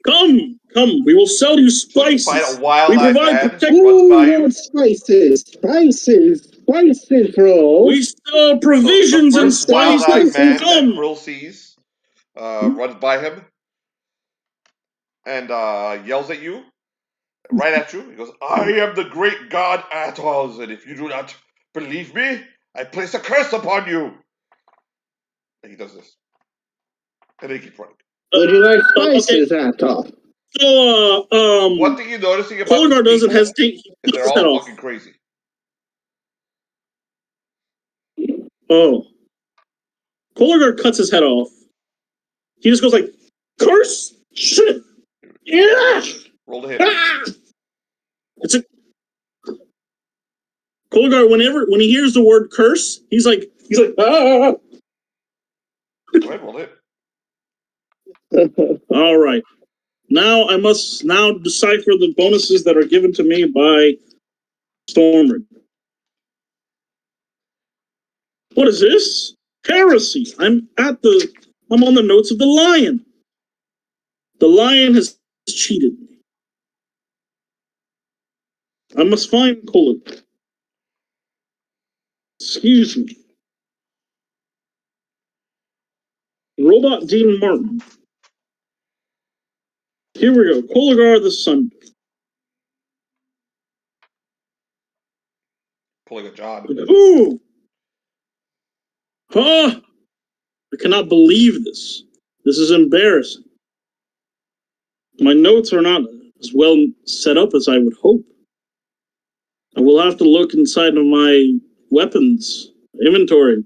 Come, we will sell you So you spices. find a wild-eyed We provide man protection. runs by you. Spices, bro. We sell provisions So the and first wild-eyed spices. man that Come. Krill sees runs by him and yells at you, right at you. He goes, "I am the great god Atoz, and if you do not believe me, I place a curse upon you." And he does this, and then he keeps running. Would you like spices, Atoz? So, One thing you're noticing about Koligar these doesn't people hesitate. He is cuts they're his head all off. fucking crazy. Oh. Koligar cuts his head off. He just goes like, curse! Shit! Yeah! Roll to hit. Ah! It's a Koligar, when he hears the word curse, he's like, ah! Go ahead, roll to hit. All right. Now I must decipher the bonuses that are given to me by Stormwind. What is this? Heresy. I'm on the notes of the lion. The lion has cheated me. I must find Koligar. Excuse me. Robot Dean Martin. Here we go. Koligar the Sun. Pulling a John. Ooh! Huh! I cannot believe this. This is embarrassing. My notes are not as well set up as I would hope. I will have to look inside of my weapons inventory.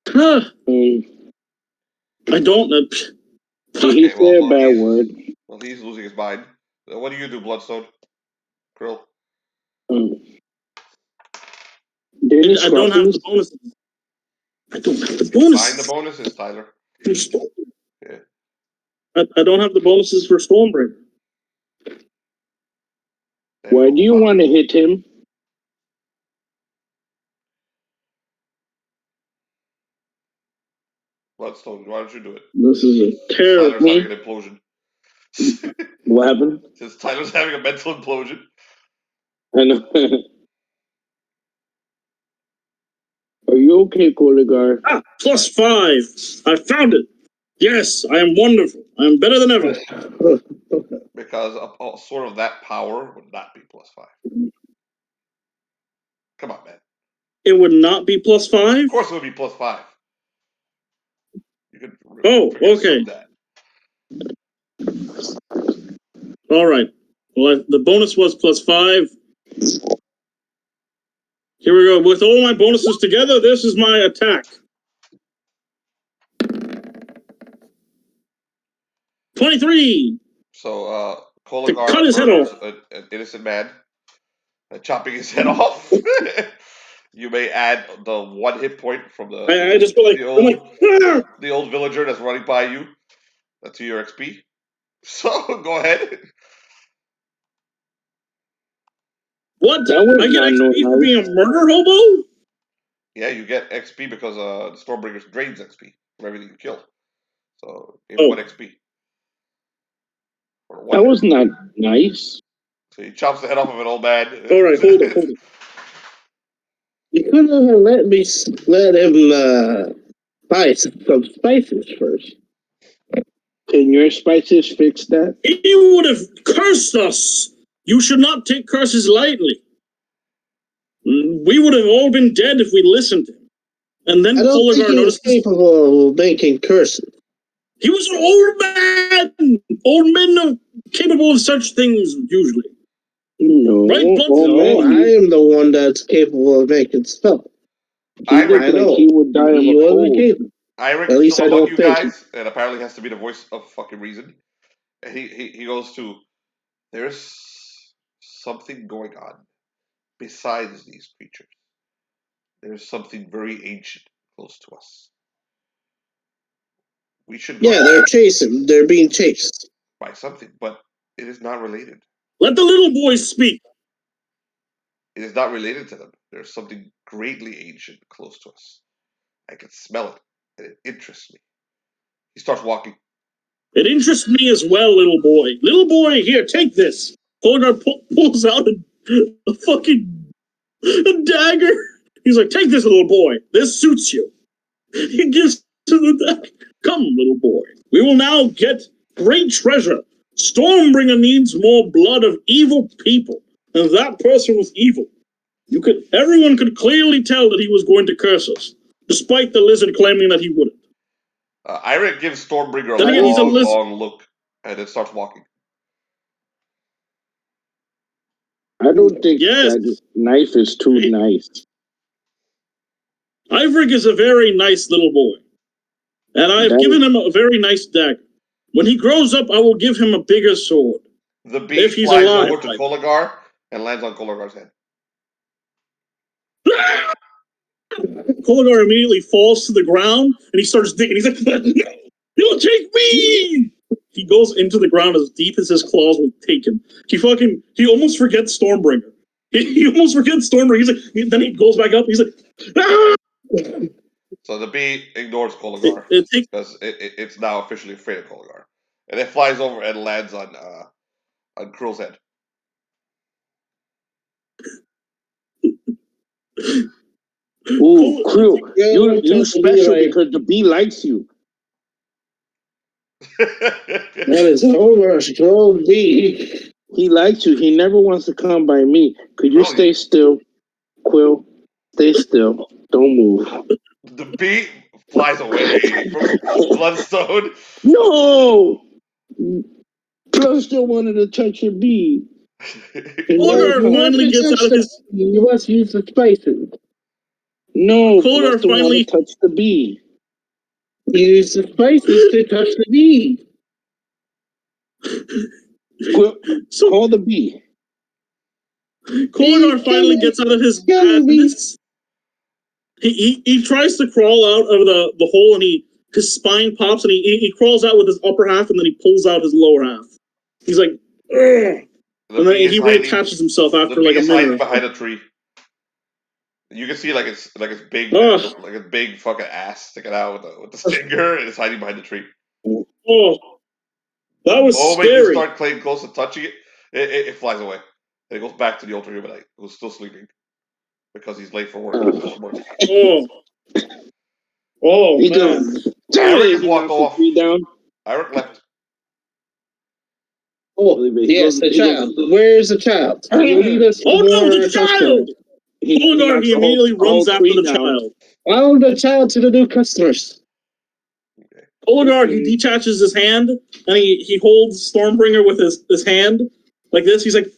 Huh. I don't. He said a bad word. Well, he's losing his mind. What do you do, Bloodstone? Krill? I don't have the bonuses. I don't have the bonuses. Find the bonuses, Tyler. Yeah. I don't have the bonuses for Stormbreaker. Why do you want to hit him? Bloodstone, why don't you do it? This is a terrible. Tyler's having an implosion. What happened? Since Tyler's having a mental implosion. I know. Are you okay, Koligar? +5. I found it. Yes, I am wonderful. I am better than ever. Because a sort of that power would not be +5. Come on, man. It would not be +5? Of course it would be +5. You could okay. That. All right. Well, the bonus was +5. Here we go. With all my bonuses together, this is my attack. 23. So, Koligar cut his head murders off. an innocent man, chopping his head off. You may add the 1 hit point from I just go like, the old villager that's running by you to your XP. So go ahead. What? I get XP for being a murder hobo? Yeah, you get XP because the Stormbreaker drains XP from everything you kill. So give 1 XP. That was not nice. So he chops the head off of an old man. All right, hold it. You could have let him buy some spices first. Can your spices fix that? He would have cursed us. You should not take curses lightly. We would have all been dead if we listened to him. And then Koligar noticed capable of making curses. He was an old man. Old men are capable of such things usually. No, right? I am the one that's capable of making spells. I know. He would die of a cold. Irek At least still I among don't you think. guys, and apparently has to be the voice of fucking reason. And he goes to, there's something going on besides these creatures. There's something very ancient close to us. We should go they're chasing. They're being chased. by something, but it is not related. Let the little boy speak. It is not related to them. There's something greatly ancient close to us. I can smell it, and it interests me. He starts walking. It interests me as well, little boy. Little boy, here, take this. Koligar pulls out a fucking dagger. He's like, take this, little boy. This suits you. He gives to the dagger. Come, little boy. We will now get great treasure. Stormbringer needs more blood of evil people, and that person was evil. Everyone could clearly tell that he was going to curse us, despite the lizard claiming that he wouldn't. Irek gives Stormbringer Then a again, he's a lizard. long look, and then starts walking. I don't think Yes. that knife is too nice. Irek is a very nice little boy, and I've given him a very nice dagger. When he grows up, I will give him a bigger sword. The bee If he's flies alive, over to Koligar and lands on Koligar's head. Koligar immediately falls to the ground, and he starts digging. He's like, "You'll take me!" He goes into the ground as deep as his claws will take him. He almost forgets Stormbringer. He almost forgets Stormbringer. He's like, then he goes back up. He's like, ah! So the bee ignores Koligar because it's now officially afraid of Koligar, and it flies over and lands on Krill's head. Ooh, Krill, you special because the bee likes you. That is over bee. He likes you. He never wants to come by me. Could you stay still, Quill? Stay still. Don't move. The bee flies away from Bloodstone. No! Bloodstone wanted to touch your bee. Koligar finally gets out of his... You must use the spices. No, Koligar finally touched the bee. Use the spices to touch the bee. Call the bee. Koligar finally gets out of his madness. He tries to crawl out of the hole, and his spine pops, and he crawls out with his upper half, and then he pulls out his lower half. He's like, ugh. And then he reattaches himself after like a minute. Behind a tree. You can see like it's big, like a big fucking ass sticking out with the stinger, and it's hiding behind the tree. Oh, that was scary. When you start playing close and touching it, it flies away, and it goes back to the Ultra-Humanite, who's still sleeping because he's late for work. Oh man! Irek has walked off. Irek left. Oh, yes, the child. Where's the child? You lead us no, the child! He immediately runs after the child. Follow the child to the new customers. Koligar, he detaches his hand, and he holds Stormbringer with his hand, like this. He's like,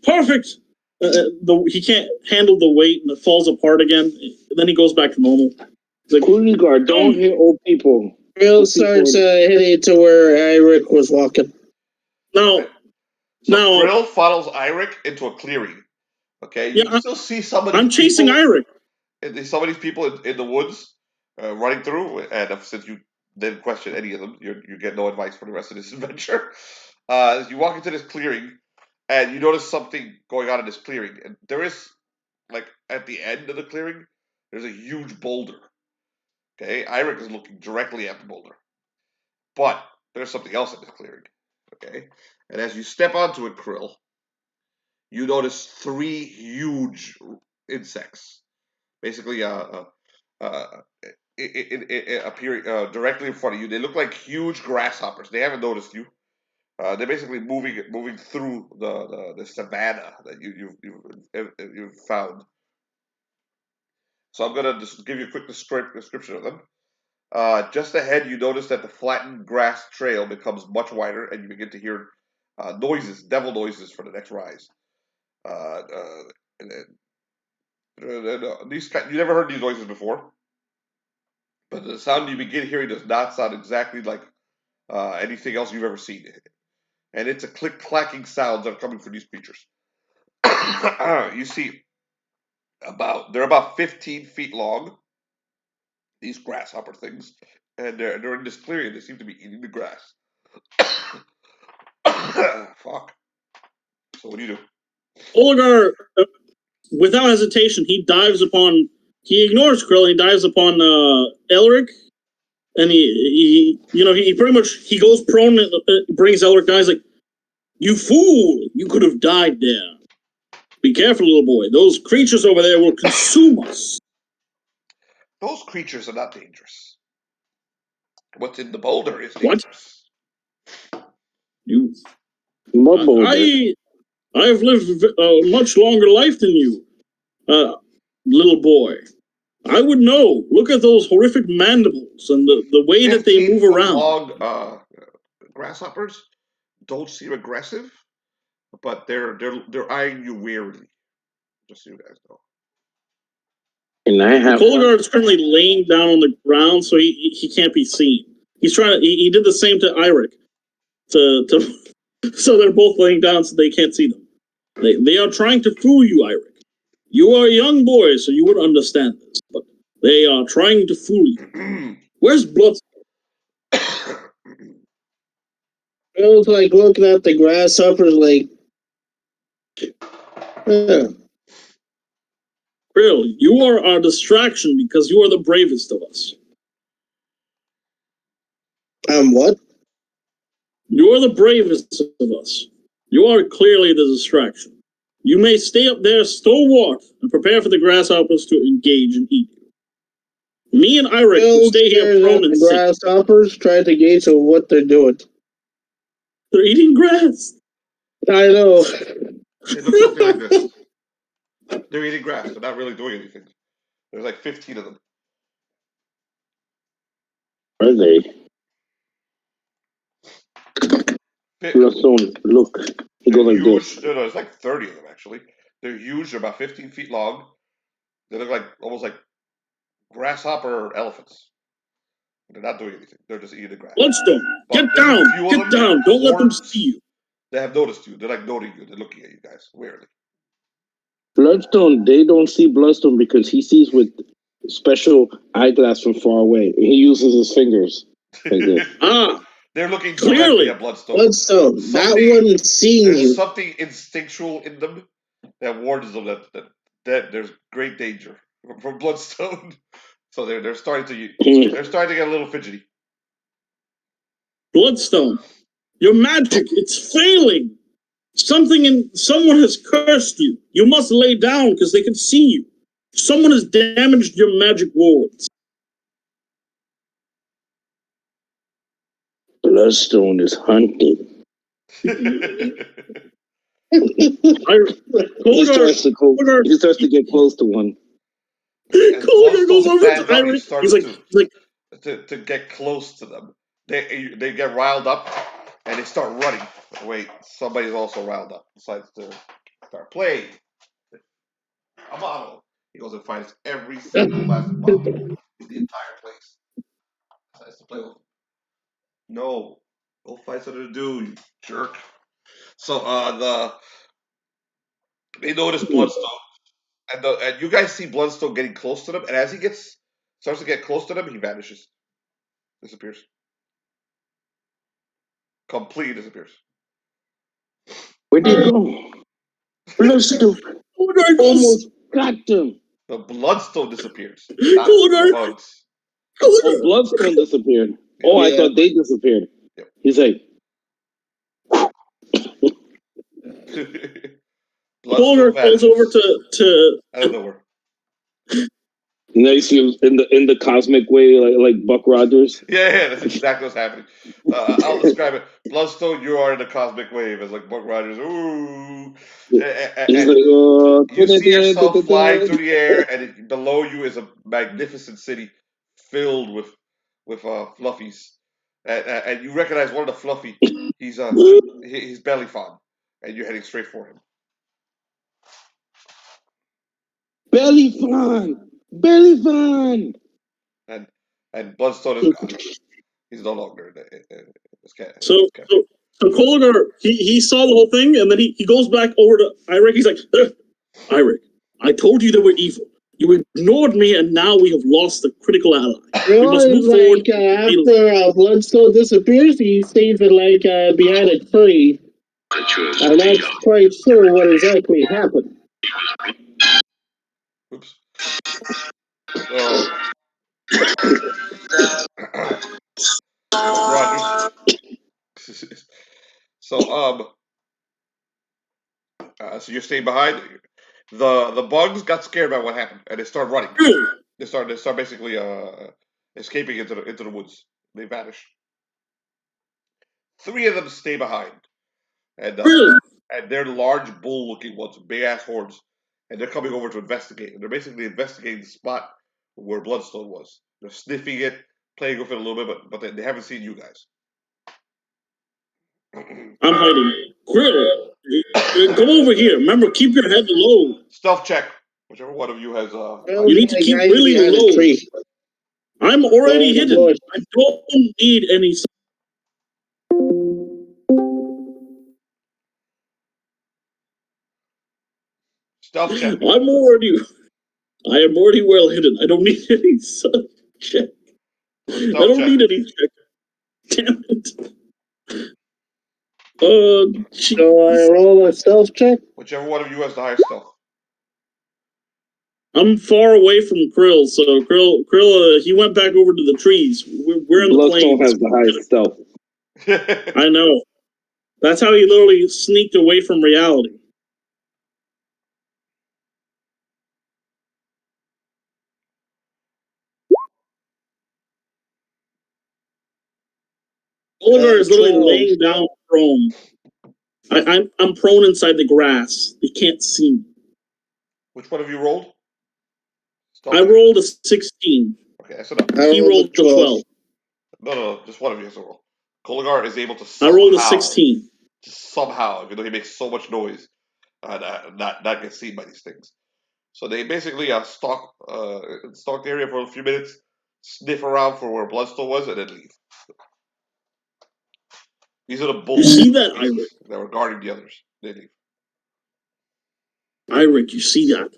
perfect! He can't handle the weight, and it falls apart again. And then he goes back to normal. He's like, Koligar, don't hit old people. Krill starts heading to where Irek was walking. Now, Krill follows Irek into a clearing. Okay, you can still see some of these. I'm chasing Irek. Some of these people in the woods running through, and since you didn't question any of them, you get no advice for the rest of this adventure. You walk into this clearing, and you notice something going on in this clearing, and there is, like, at the end of the clearing, there's a huge boulder. Okay, Irek is looking directly at the boulder, but there's something else in this clearing. Okay, and as you step onto it, Krill, you notice 3 huge insects, basically appearing directly in front of you. They look like huge grasshoppers. They haven't noticed you. They're basically moving through the savannah that you've found. So I'm gonna just give you a quick description of them. Just ahead, you notice that the flattened grass trail becomes much wider, and you begin to hear noises, devil noises, for the next rise. You never heard these noises before, but the sound you begin hearing does not sound exactly like anything else you've ever seen. And it's a click-clacking sounds that are coming from these creatures. You see They're about 15 feet long. These grasshopper things, and they're in this clearing. They seem to be eating the grass. Fuck. So what do you do? Koligar, without hesitation, he ignores Krill and he dives upon Elric, and he pretty much, he goes prone and brings Elric down. He's like, "You fool! You could have died there. Be careful, little boy. Those creatures over there will consume us." Those creatures are not dangerous. What's in the boulder is What? dangerous. You, What boulder? I've lived a much longer life than you, little boy. I would know. Look at those horrific mandibles and the way that they move around. Long grasshoppers don't seem aggressive, but they're eyeing you weirdly. Just so you guys know. And I have Koligar is currently laying down on the ground, so he can't be seen. He's trying to. He did the same to Irek, so they're both laying down so they can't see them. They are trying to fool you, Irek. You are a young boy, so you would understand this, but they are trying to fool you. Where's Bloodstone? It was like looking at the grasshoppers like, Krill, you are our distraction because you are the bravest of us. what? You are the bravest of us. You are clearly the distraction. You may stay up there stalwart and prepare for the grasshoppers to engage and eat you. Me and Irek will stay here prone and safe. Grasshoppers try to gauge on what they're doing. They're eating grass. I know. It looks something like this. They're eating grass. They're not really doing anything. There's like 15 of them. Are they? Bloodstone, look. He goes like huge. this. No, it's like 30 of them actually. They're huge. They're about 15 feet long. They look like almost like grasshopper elephants. They're not doing anything. They're just eating the grass. Bloodstone, But get down. Get down. Don't let them see you. They have noticed you. They're like noting you. They're looking at you guys weirdly. Bloodstone, they don't see Bloodstone because he sees with special eyeglass from far away. He uses his fingers like this. They're looking clearly directly at Bloodstone. Bloodstone, that one's seeing There's you. something instinctual in them that warns them that there's great danger from Bloodstone. So they're starting to get a little fidgety. Bloodstone, your magic, it's failing. Someone has cursed you. You must lay down because they can see you. Someone has damaged your magic wards. Bloodstone is hunting. He starts to get close to one. Koligar goes over to Irek. He's like to get close to them. They get riled up and they start running. Wait, somebody's also riled up. Decides to start playing. A bottle. He goes and finds every single plastic bottle in the entire place. Decides to play with them. No, go find something to do, you jerk. So they notice Bloodstone, and you guys see Bloodstone getting close to them, and as he starts to get close to them, he vanishes, disappears, completely disappears. Where'd he go? Bloodstone almost got them. The Bloodstone disappears. Koligar. Oh, Bloodstone disappeared. Oh, I thought they disappeared. Yep. He's like. Koligar goes over to I don't know where. And then you see him in the cosmic way, like Buck Rogers. Yeah, that's exactly what's happening. I'll describe it. Bloodstone, you are in the cosmic wave as like Buck Rogers. Ooh, He's like, you see yourself flying through the air, and below you is a magnificent city filled with fluffies, and you recognize one of the fluffy. He's belly fawn, and you're heading straight for him. Belly fun. And Bloodstone is gone. He's no longer in this cat. So Koligar, he saw the whole thing, and then he goes back over to Irek. He's like, Irek, I told you they were evil. You ignored me, and now we have lost a critical ally. We must move forward. After Bloodstone disappears, he stays behind a tree. I'm not quite sure what exactly happened. Oops. Rogers. So so you're staying behind. The bugs got scared by what happened, and they start running. They start basically escaping into the woods. They vanish. 3 of them stay behind, and they're large bull-looking ones, big ass horns, and they're coming over to investigate. And they're basically investigating the spot where Bloodstone was. They're sniffing it, playing with it a little bit, but they haven't seen you guys. I'm hiding. Krill, come over here. Remember, keep your head low. Stealth check. Whichever one of you has. You need to keep really low. I'm already hidden. I don't need any. Stealth check. I am already well hidden. I don't need any check. I don't need any check. Damn it. So I roll a stealth check? Whichever one of you has the highest stealth. I'm far away from Krill, so Krill, he went back over to the trees. We're in the plains. Bloodstone has the highest stealth. I know. That's how he literally sneaked away from reality. Koligar is literally laying down prone. I'm prone inside the grass. They can't see me. Which one of you rolled? I rolled a 16. Okay, that's enough. He rolled a 12. No, just one of you has to roll. Koligar is able to I rolled a 16. Somehow, even though he makes so much noise, not get seen by these things. So they basically stalk the area for a few minutes, sniff around for where Bloodstone was, and then leave. These are the bulls. You see that, Irek? That were guarding the others. They leave. Irek, you see that?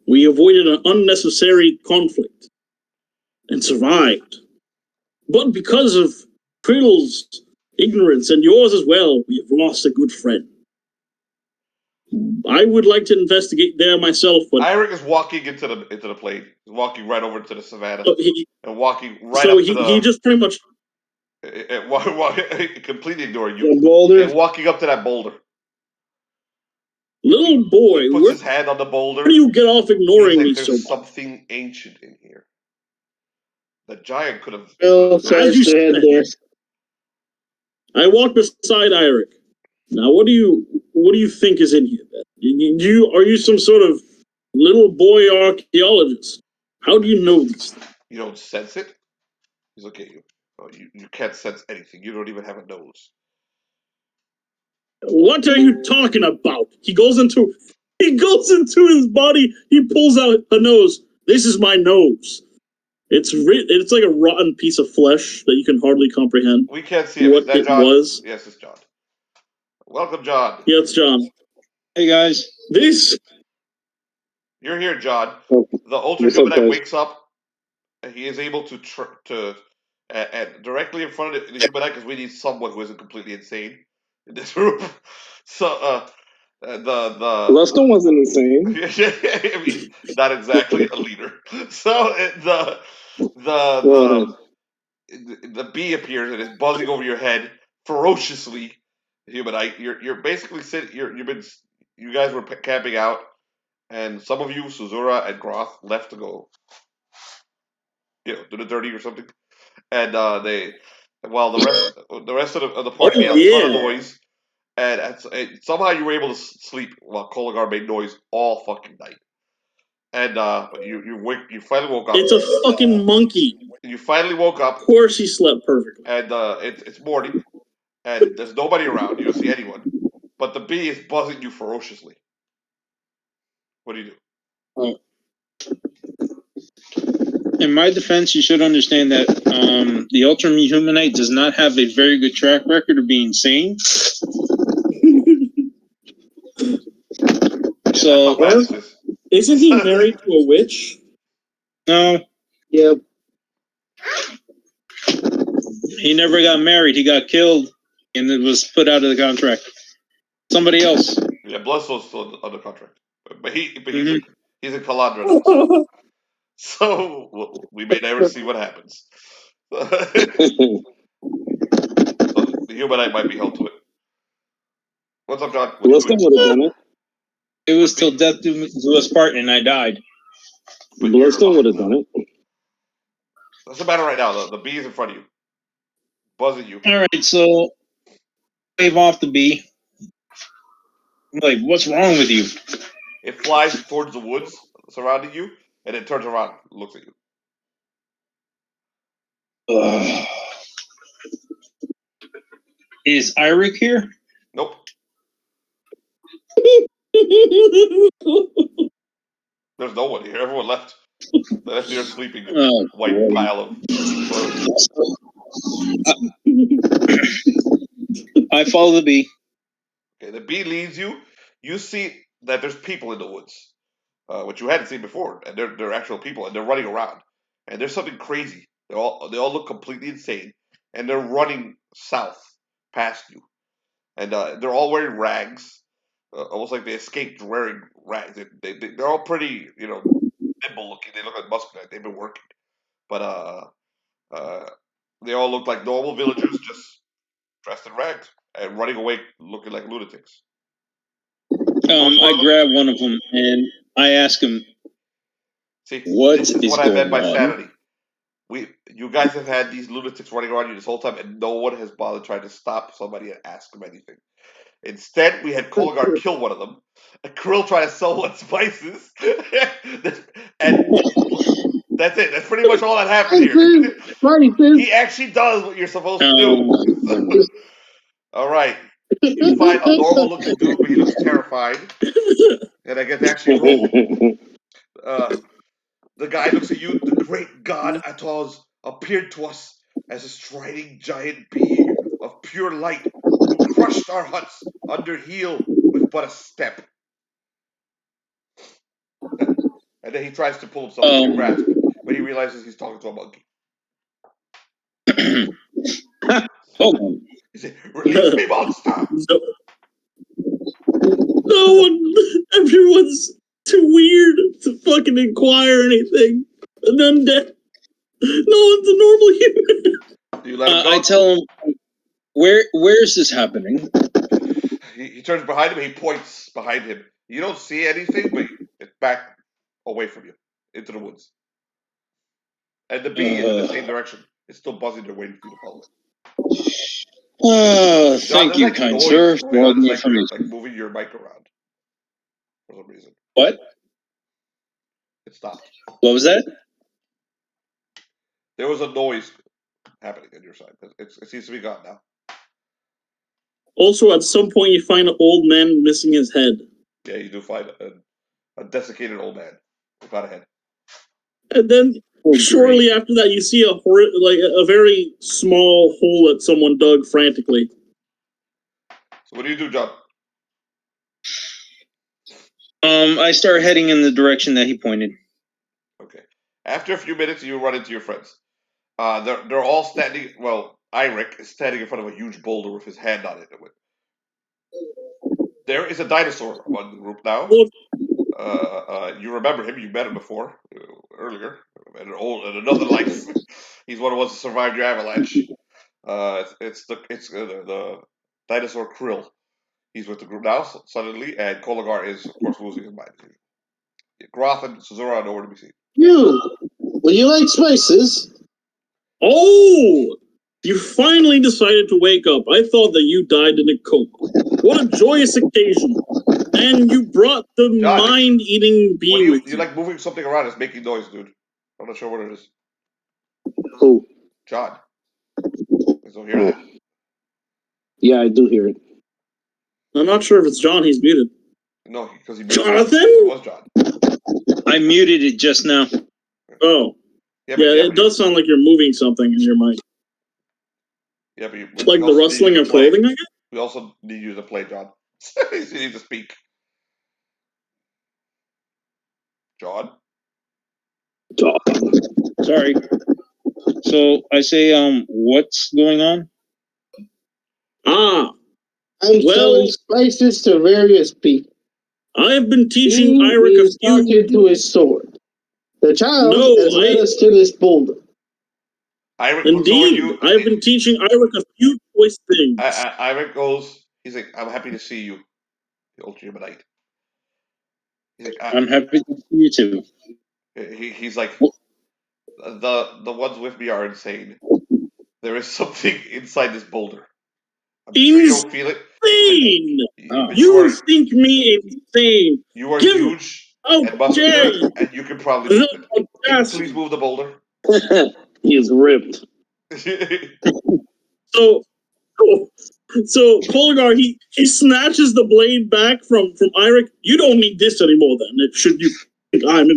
We avoided an unnecessary conflict and survived. But because of Krill's ignorance and yours as well, we have lost a good friend. I would like to investigate there myself, but Irek is walking into the plain. He's walking right over to the savannah and walking right so up to the. He just pretty much completely ignoring you. The boulder. And walking up to that boulder. Little boy, he puts his hand on the boulder. Where do you get off ignoring me so much? There's something ancient in here. The giant could have. As you said, I walk beside Irek. Now, what do you think is in here? Are you some sort of little boy archaeologist? How do you know these things? You don't sense it? He's looking at you. Oh, you can't sense anything. You don't even have a nose. What are you talking about? He goes into his body. He pulls out a nose. This is my nose. It's like a rotten piece of flesh that you can hardly comprehend. We can't see it. What it was. Yes, it's John. Welcome, John. Yeah, it's John. Hey guys. You're here, John. The Ultra-Humanite wakes up, and he is able to and directly in front of the Humanite, because we need someone who isn't completely insane in this room. So the Bloodstone wasn't insane. I mean, not exactly a leader. So the bee appears and is buzzing over your head ferociously. Humanite, you're basically sitting. You guys were camping out, and some of you, Suzura and Groth, left to go, do the dirty or something, and while the rest of the party made a ton of noise, and somehow you were able to sleep while Koligar made noise all fucking night, and you finally woke up. It's a fucking monkey. You finally woke up. Of course, he slept perfectly. And it's morning. And there's nobody around. You don't see anyone. But the bee is buzzing you ferociously. What do you do? In my defense, you should understand that the Ultra-Humanite does not have a very good track record of being sane. So, That's how bad this is. Isn't he married to a witch? no, Yep. he never got married. He got killed, and it was put out of the contract. Somebody else. Yeah, Bloodstone's still under contract, but he's Mhm. in Kalandra now, so we may never see what happens. So the Humanite might be held to it. What's up, John? What are you Bloodstone doing? would have done it. It was till death do us part, and I died. But Bloodstone you're would have done it. Doesn't matter right now. The bee is in front of you, buzzing you. All right, so wave off the bee. I'm like, what's wrong with you? It flies towards the woods surrounding you, and it turns around, and looks at you. Ugh. Is Irek here? Nope. There's no one here. Everyone left. They left here sleeping. Oh, White boy. pile of fur. I follow the bee. Okay, the bee leads you. You see that there's people in the woods, which you hadn't seen before, and they're actual people, and they're running around. And there's something crazy. They all look completely insane, and they're running south past you, and they're all wearing rags, almost like they escaped wearing rags. They're all pretty, nimble looking. They look like muscular. They've been working, but they all look like normal villagers, just dressed in rags and running away, looking like lunatics. I grab one of them and I ask him, See, what this is is what I meant by going on? sanity. You guys have had these lunatics running around you this whole time, and no one has bothered trying to stop somebody and ask them anything. Instead, we had Koligar kill one of them, a Krill try to sell one spices, and that's it. That's pretty much all that happened here. He actually does what you're supposed to do. All right. You find a normal-looking dude, but he looks terrified, and I get to actually roll. The guy looks at you. The great god Atoz appeared to us as a striding giant being of pure light who crushed our huts under heel with but a step. And then he tries to pull himself to your grasp, but he realizes he's talking to a monkey. Oh, He said, "Release me, monster!" No one, everyone's too weird to fucking inquire anything. An undead. No one's a normal human. Do you let him go? I tell him, where is this happening? He turns behind him and he points behind him. You don't see anything, but it's back away from you, into the woods. And the bee is in the same direction. It's still buzzing there waiting for you to follow it. Thank There's you, like kind noise sir, going for all on. the It's like you're information. like moving your mic around for some reason. What? It stopped. What was that? There was a noise happening on your side. It seems to be gone now. Also, at some point, you find an old man missing his head. Yeah, you do find a desiccated old man without a head. And then, shortly after that, you see a very small hole that someone dug frantically. So what do you do, John? I start heading in the direction that he pointed. Okay. After a few minutes, you run into your friends. They're all standing. Well, Irek is standing in front of a huge boulder with his hand on it. There is a dinosaur among the group now. You remember him? You met him before, earlier, in another life. He's one of the ones that survived your avalanche. It's the dinosaur Krill. He's with the group now suddenly, and Koligar is, of course, losing his mind. Groth and Sazura are nowhere to be seen. Would you like spices? Oh! You finally decided to wake up. I thought that you died in a coma. What a joyous occasion. And you brought the mind-eating bee with you. You like moving something around. It's making noise, dude. I'm not sure what it is. Who? John. I don't hear that. Yeah, I do hear it. I'm not sure if it's John. He's muted. No, because he Jonathan? It was John. I muted it just now. Oh. Yeah, it does sound like you're moving something in your mic. Yeah, but it's like the rustling of clothing, I guess? We also need you to play, John. You need to speak. John? Sorry. So I say, what's going on? Ah, I'm Well- selling spices to various people. I have been teaching He Irek a is talking few. to his sword. The child No, has led us to this boulder. Irek looks over at Indeed, you. I have been teaching Irek a few choice things. Irek goes, he's like, I'm happy to see you, the Ultra-Humanite. He's like, I'm happy to see you too. he's like, the ones with me are insane. There is something inside this boulder. I'm sure you don't feel it. Insane! But You think me insane? you are Give- huge How and muscular, dare you? and you can probably move it. Can you audacity. please move the boulder? He's ripped. So Koligar, he snatches the blade back from Irek. You don't need this anymore then, should you think I'm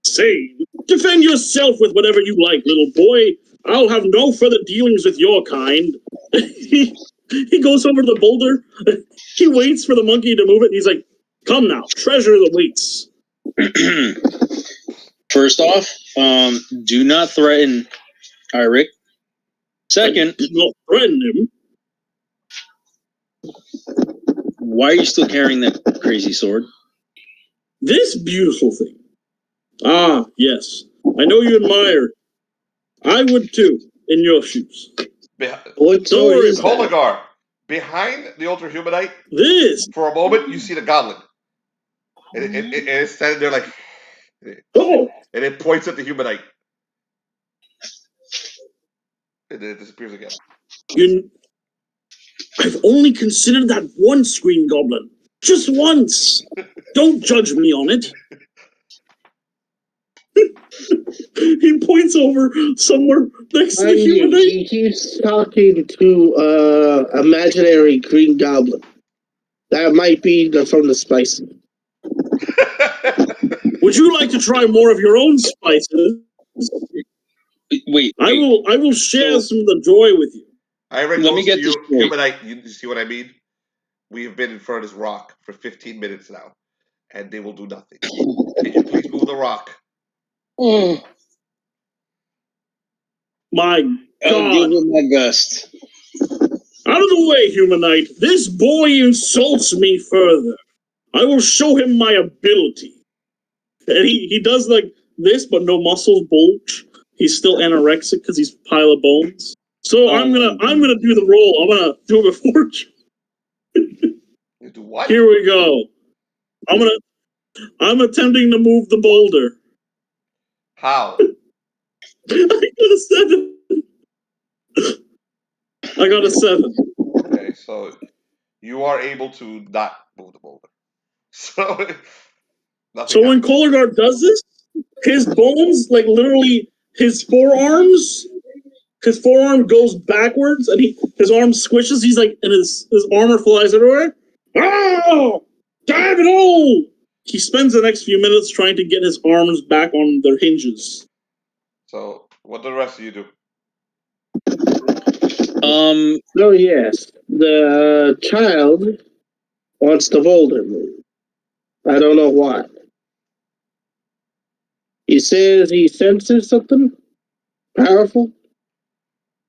insane. Defend yourself with whatever you like, little boy. I'll have no further dealings with your kind. he goes over to the boulder. He waits for the monkey to move it. And he's like, come now, treasure the weights. First off, do not threaten Irek. Second, Did not threaten him. why are you still carrying that crazy sword? This beautiful thing. Ah, yes. I know you admire it. I would too, in your shoes. What Don't sword worry is about that? Koligar, behind the Ultra-Humanite, This. for a moment, you see the goblin. And it's standing there like, Oh, and it points at the Humanite. And then it disappears again. I've only considered that once, Green Goblin. Just once. Don't judge me on it. He points over somewhere next to the Mind you, humanite. he keeps talking to imaginary green goblin. That might be from the spices. Would you like to try more of your own spices? Wait, I will share some of the joy with you. Irek Let me goes get to this you, straight. Humanite. You see what I mean? We have been in front of this rock for 15 minutes now, and they will do nothing. Can you please move the rock? My I'll give God. it my best. Out of the way, Humanite. This boy insults me further. I will show him my ability. And he does like this, but no muscles bulge. He's still anorexic because he's a pile of bones. So I'm gonna do the roll. I'm gonna do it before. You do what? Here we go. I'm attempting to move the boulder. How? I got a 7. Okay, so you are able to not move the boulder. So nothing So when happens. Koligar does this, his bones, like literally his forearm goes backwards and his arm squishes. He's like, and his armor flies everywhere. Oh, damn it all! He spends the next few minutes trying to get his arms back on their hinges. So what do the rest of you do? So yes, the child wants the boulder moved. I don't know why. He says he senses something powerful.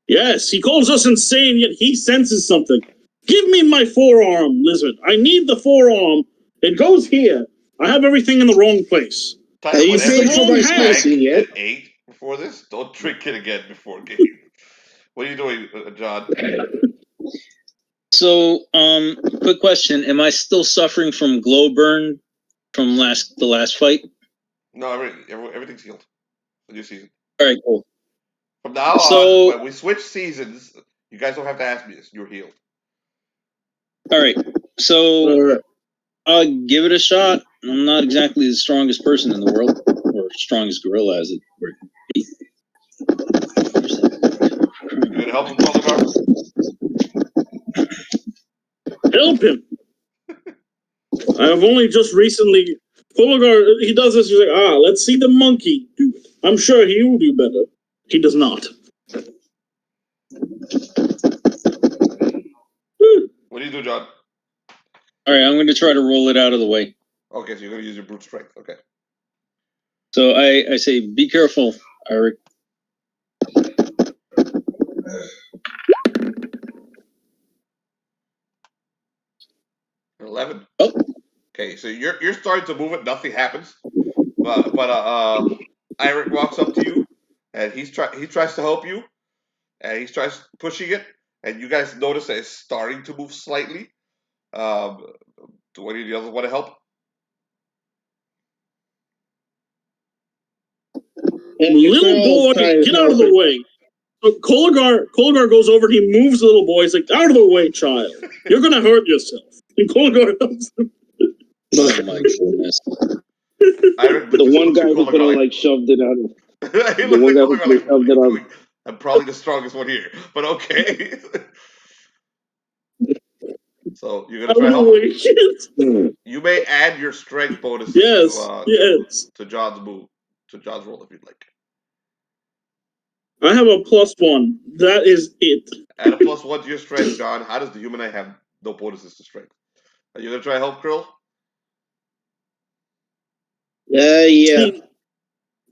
Yes, he calls us insane, yet he senses something. Give me my forearm, lizard. I need the forearm. It goes here. I have everything in the wrong place. Are you paid for my spicy yet? At 8 before this? Don't drink it again before game. What are you doing, John? So, quick question: am I still suffering from glow burn from the last fight? No, everything's healed. The new season. All right, cool. From now So- on, when we switch seasons, you guys don't have to ask me this. You're healed. All right, so I'll give it a shot. I'm not exactly the strongest person in the world, or strongest gorilla as it were. You gonna help him, Koligar? Help him. I have only just recently. Koligar, he does this. He's like, let's see the monkey do it. I'm sure he will do better. He does not. What do you do, John? All right, I'm going to try to roll it out of the way. Okay, so you're gonna use your brute strength. Okay. So I say, be careful, Irek. 11. Oh. Okay, so you're starting to move it. Nothing happens. But Irek walks up to you, and he tries to help you, and he tries pushing it, and you guys notice that it's starting to move slightly. Do any of the others want to help? Little boy, get out of the way. So Koligar goes over, he moves the little boy, he's like, out of the way, child. You're gonna hurt yourself. And Koligar helps him. Oh my goodness. The one guy who could have like shoved it out of. The one guy who could have shoved it out. I'm probably the strongest one here, but okay. So you're gonna try help. You may add your strength bonus to John's move, to John's roll if you'd like. I have a +1. That is it. Add a +1 to your strength, John. How does the Humanite have no bonuses to strength? Are you gonna try help, Krill? Yeah.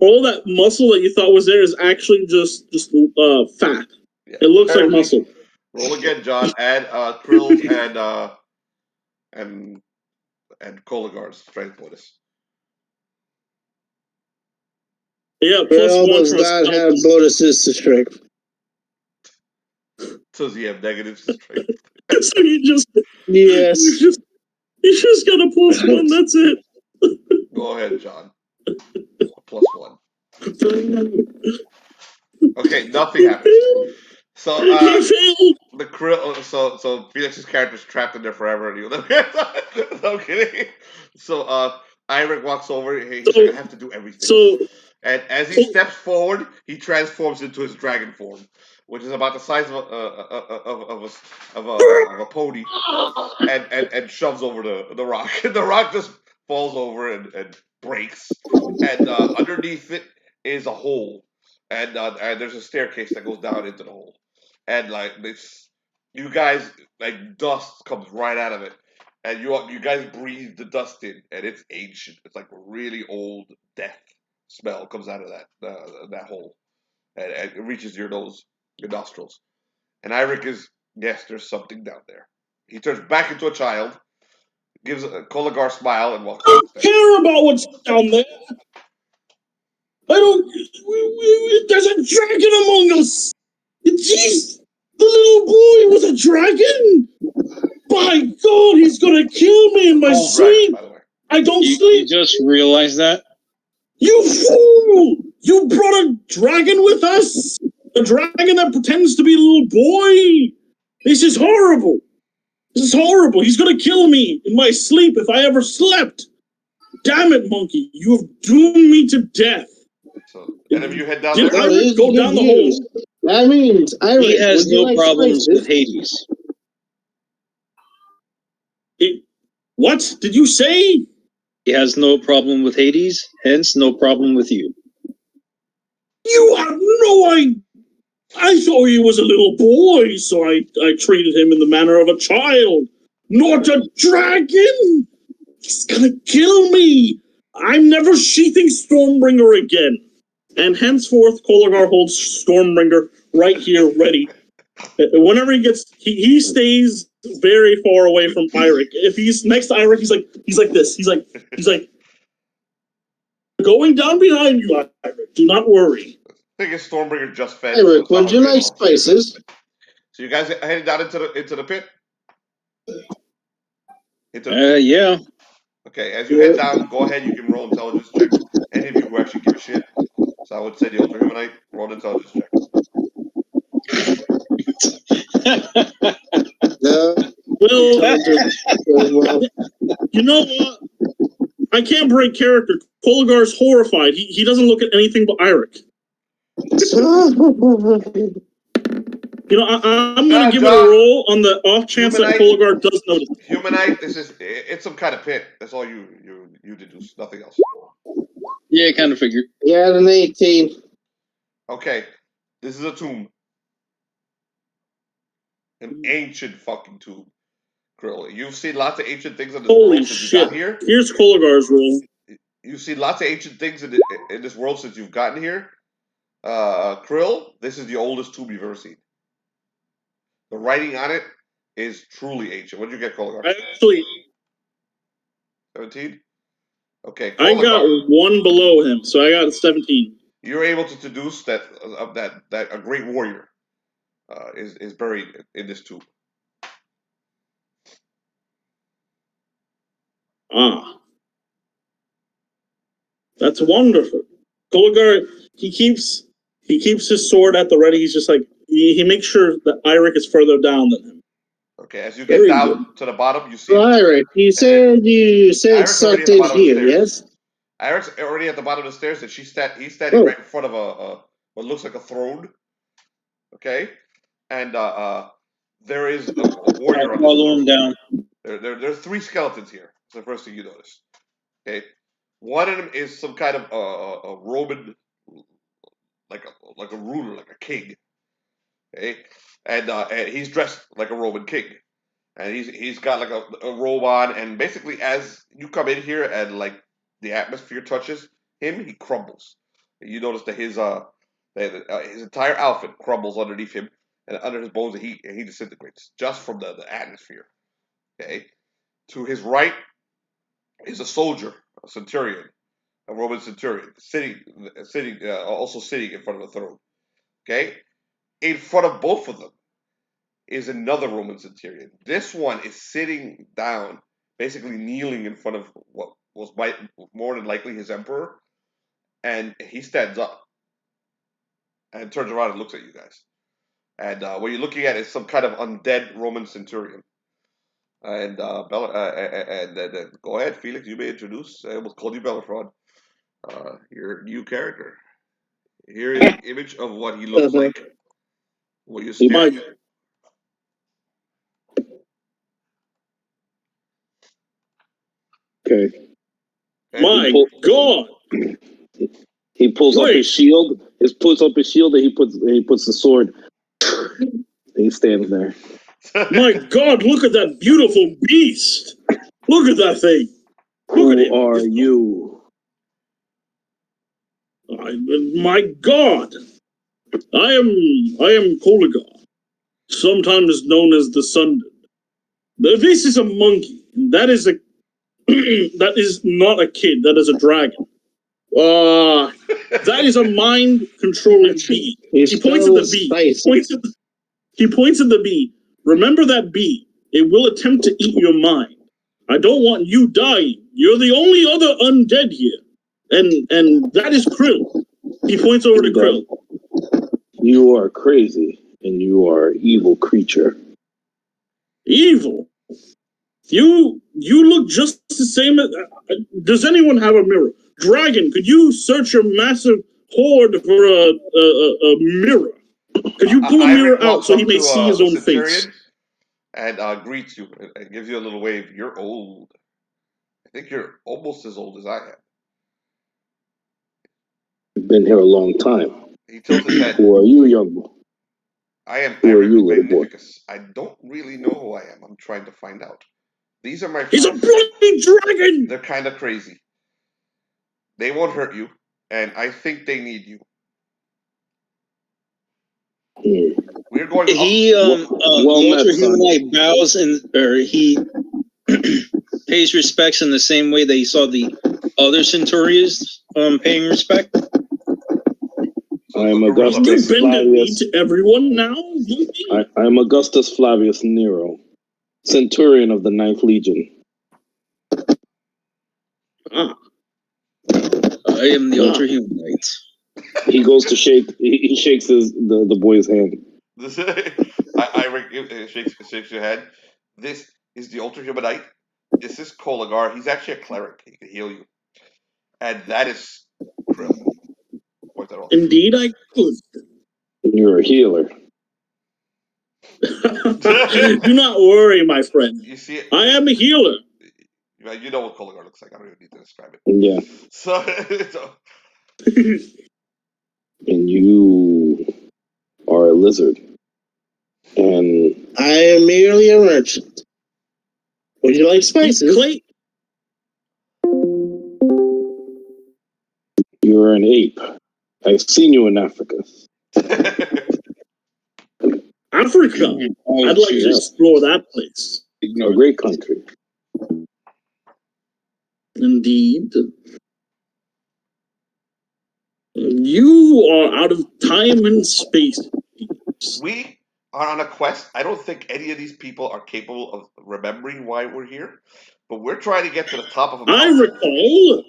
All that muscle that you thought was there is actually just fat. Yeah. It looks like muscle. Roll again, John. Add Krill's and Koligar's strength bonus. Yeah, Krill does not have bonuses to strength. Does he have negatives to strength? So you just yes. You just got a +1. That's it. Go ahead, John. +1. Okay, nothing happens. So the Krill. So Felix's character's trapped in there forever, and no, I'm kidding. So Irek walks over. He's like, I have to do everything. And as he steps forward, he transforms into his dragon form, which is about the size of a pony, and shoves over the rock. And the rock just falls over and breaks. And underneath it is a hole, and there's a staircase that goes down into the hole. And like this, you guys, like, dust comes right out of it, and you guys breathe the dust in, and it's ancient. It's like really old death smell comes out of that hole, and it reaches your nose, your nostrils. And Irek is, yes, there's something down there. He turns back into a child, gives a Koligar smile, and walks. I don't care about what's down there. I don't. There's a dragon among us. Jeez, the little boy was a dragon. By God, he's gonna kill me in my sleep. Dragon, by the way. I don't sleep. You just realized that? You fool! You brought a dragon with us? A dragon that pretends to be a little boy? This is horrible. This is horrible. He's gonna kill me in my sleep if I ever slept. Damn it, monkey. You have doomed me to death. So, and if you head down Did there, Irek go down the hole? That means Irek, he has no problems with Hades. What did you say? He has no problem with Hades, hence no problem with you. You have no idea. I thought he was a little boy, so I treated him in the manner of a child, not a dragon. He's gonna kill me. I'm never sheathing Stormbringer again. And henceforth, Koligar holds Stormbringer right here, ready. Whenever he gets, he stays very far away from Irek. If he's next to Irek, he's like this. He's like going down behind you, Irek. Do not worry. I think Stormbringer just fed. Irek, would you like spices? So you guys headed down into the pit? Yeah. Okay, as you head down, go ahead. You can roll intelligence check. Any of you who actually give a shit. So I would say the Ultra-Humanite, roll an intelligence check. No. Well, you know what? I can't break character. Koligar's horrified. He doesn't look at anything but Irek. You know, I'm going to give it a roll on the off chance that Koligar does notice. Humanite, it's some kind of pit. That's all you deduce. Nothing else. Yeah, I kind of figured. Yeah, an 18. Okay, this is a tomb. An ancient fucking tomb. Krill. You've seen lots of ancient things in this Holy world since you shit. got here. Here's Koligar's role. You've seen lots of ancient things in this world since you've gotten here. Krill, this is the oldest tomb you've ever seen. The writing on it is truly ancient. What did you get, Koligar? Actually, 17? Okay, I got Koligar. one below him, so I got 17. You're able to deduce that a great warrior is buried in this tomb. Ah. That's wonderful. Koligar, he keeps his sword at the ready. He's just like, he makes sure that Irek is further down than him. Okay, as you get Very down good. to the bottom, you see. Irek, you said Irek's already at the something bottom of the here, stairs. yes? Irek's already at the bottom of the stairs, and he's standing Oh. right in front of what looks like a throne. Okay, and there is a warrior on this Follow him throne. down. There are 3 skeletons here. That's the first thing you notice. Okay, one of them is some kind of a Roman, like a ruler, like a king. Okay, and he's dressed like a Roman king, and he's got like a robe on, and basically as you come in here and like the atmosphere touches him, he crumbles. You notice that his entire outfit crumbles underneath him, and under his bones, he disintegrates just from the atmosphere. Okay, to his right is a soldier, a centurion, a Roman centurion, also sitting in front of a throne. Okay, in front of both of them is another Roman centurion. This one is sitting down, basically kneeling in front of what was more than likely his emperor, and he stands up and turns around and looks at you guys. And what you're looking at is some kind of undead Roman centurion. And go ahead, Felix. You may introduce. I almost called you Bellatron. Your new character. Here is an image of what he looks like. What you staring at. Okay. My God! He pulls up Great. his shield. He pulls up his shield, and he puts the sword. He stands there. My God! Look at that beautiful beast! Look at that thing! Look at him! Who are you? My God! I am Koligar, sometimes known as the Sundered. This is a monkey, and that is a that is not a kid. That is a dragon. That is a mind-controlling bee. He points at the bee. He points at the bee. Remember that bee. It will attempt to eat your mind. I don't want you dying. You're the only other undead here. And that is Krill. He points over to Krill. You are crazy, and you are an evil creature. Evil? You look just the same as... does anyone have a mirror? Dragon, could you search your massive hoard for a mirror? Could you pull a mirror out so he may see his own face? And greets you and gives you a little wave. You're old. I think you're almost as old as I am. You've been here a long time. He tilts his head. Who are you, young boy? I am Who are Irek you, little boy? Magnificus. I don't really know who I am. I'm trying to find out. These are my He's a friends. bloody dragon! They're kind of crazy. They won't hurt you, and I think they need you. We're going up. He Ultra-Humanite bows or he pays respects in the same way that he saw the other Centurions paying respect. I am Augustus You bend the knee Flavius. to everyone now? I am Augustus Flavius Nero, Centurion of the 9th Legion. Ah. I am the Ultra-Humanite. He goes to shake. He shakes the boy's hand. Irek shakes your head. This is the Ultra-Humanite. This is Koligar. He's actually a cleric. He can heal you. And that is Krill. Indeed, I could. You're a healer. Do not worry, my friend. You see it? I am a healer. You know what Koligar looks like. I don't even need to describe it. Yeah. So And you are a lizard. And I am merely a merchant. Would you like He's spices? clay. You're an ape. I've seen you in Africa. Africa. Oh, I'd like to yeah. explore that place. A Ignore great country. Indeed. You are out of time and space. We are on a quest. I don't think any of these people are capable of remembering why we're here, but we're trying to get to the top of a I mountain. recall.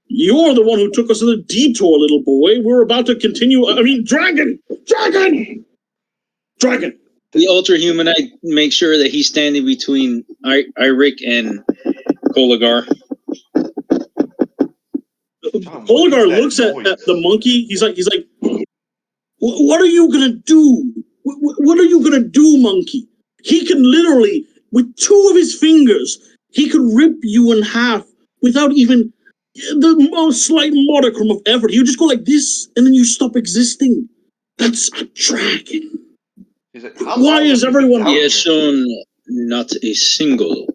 You're the one who took us to the detour, little boy. We're about to continue. I mean, dragon! Dragon! Dragon! The Ultra-Humanite makes sure that he's standing between Irek and Koligar. Koligar looks at the monkey. He's like, what are you gonna do? What are you gonna do, monkey? He can literally, with 2 of his fingers, he could rip you in half without even the most slight modicum of effort. You just go like this, and then you stop existing. That's a dragon. Why is everyone? He has shown not a single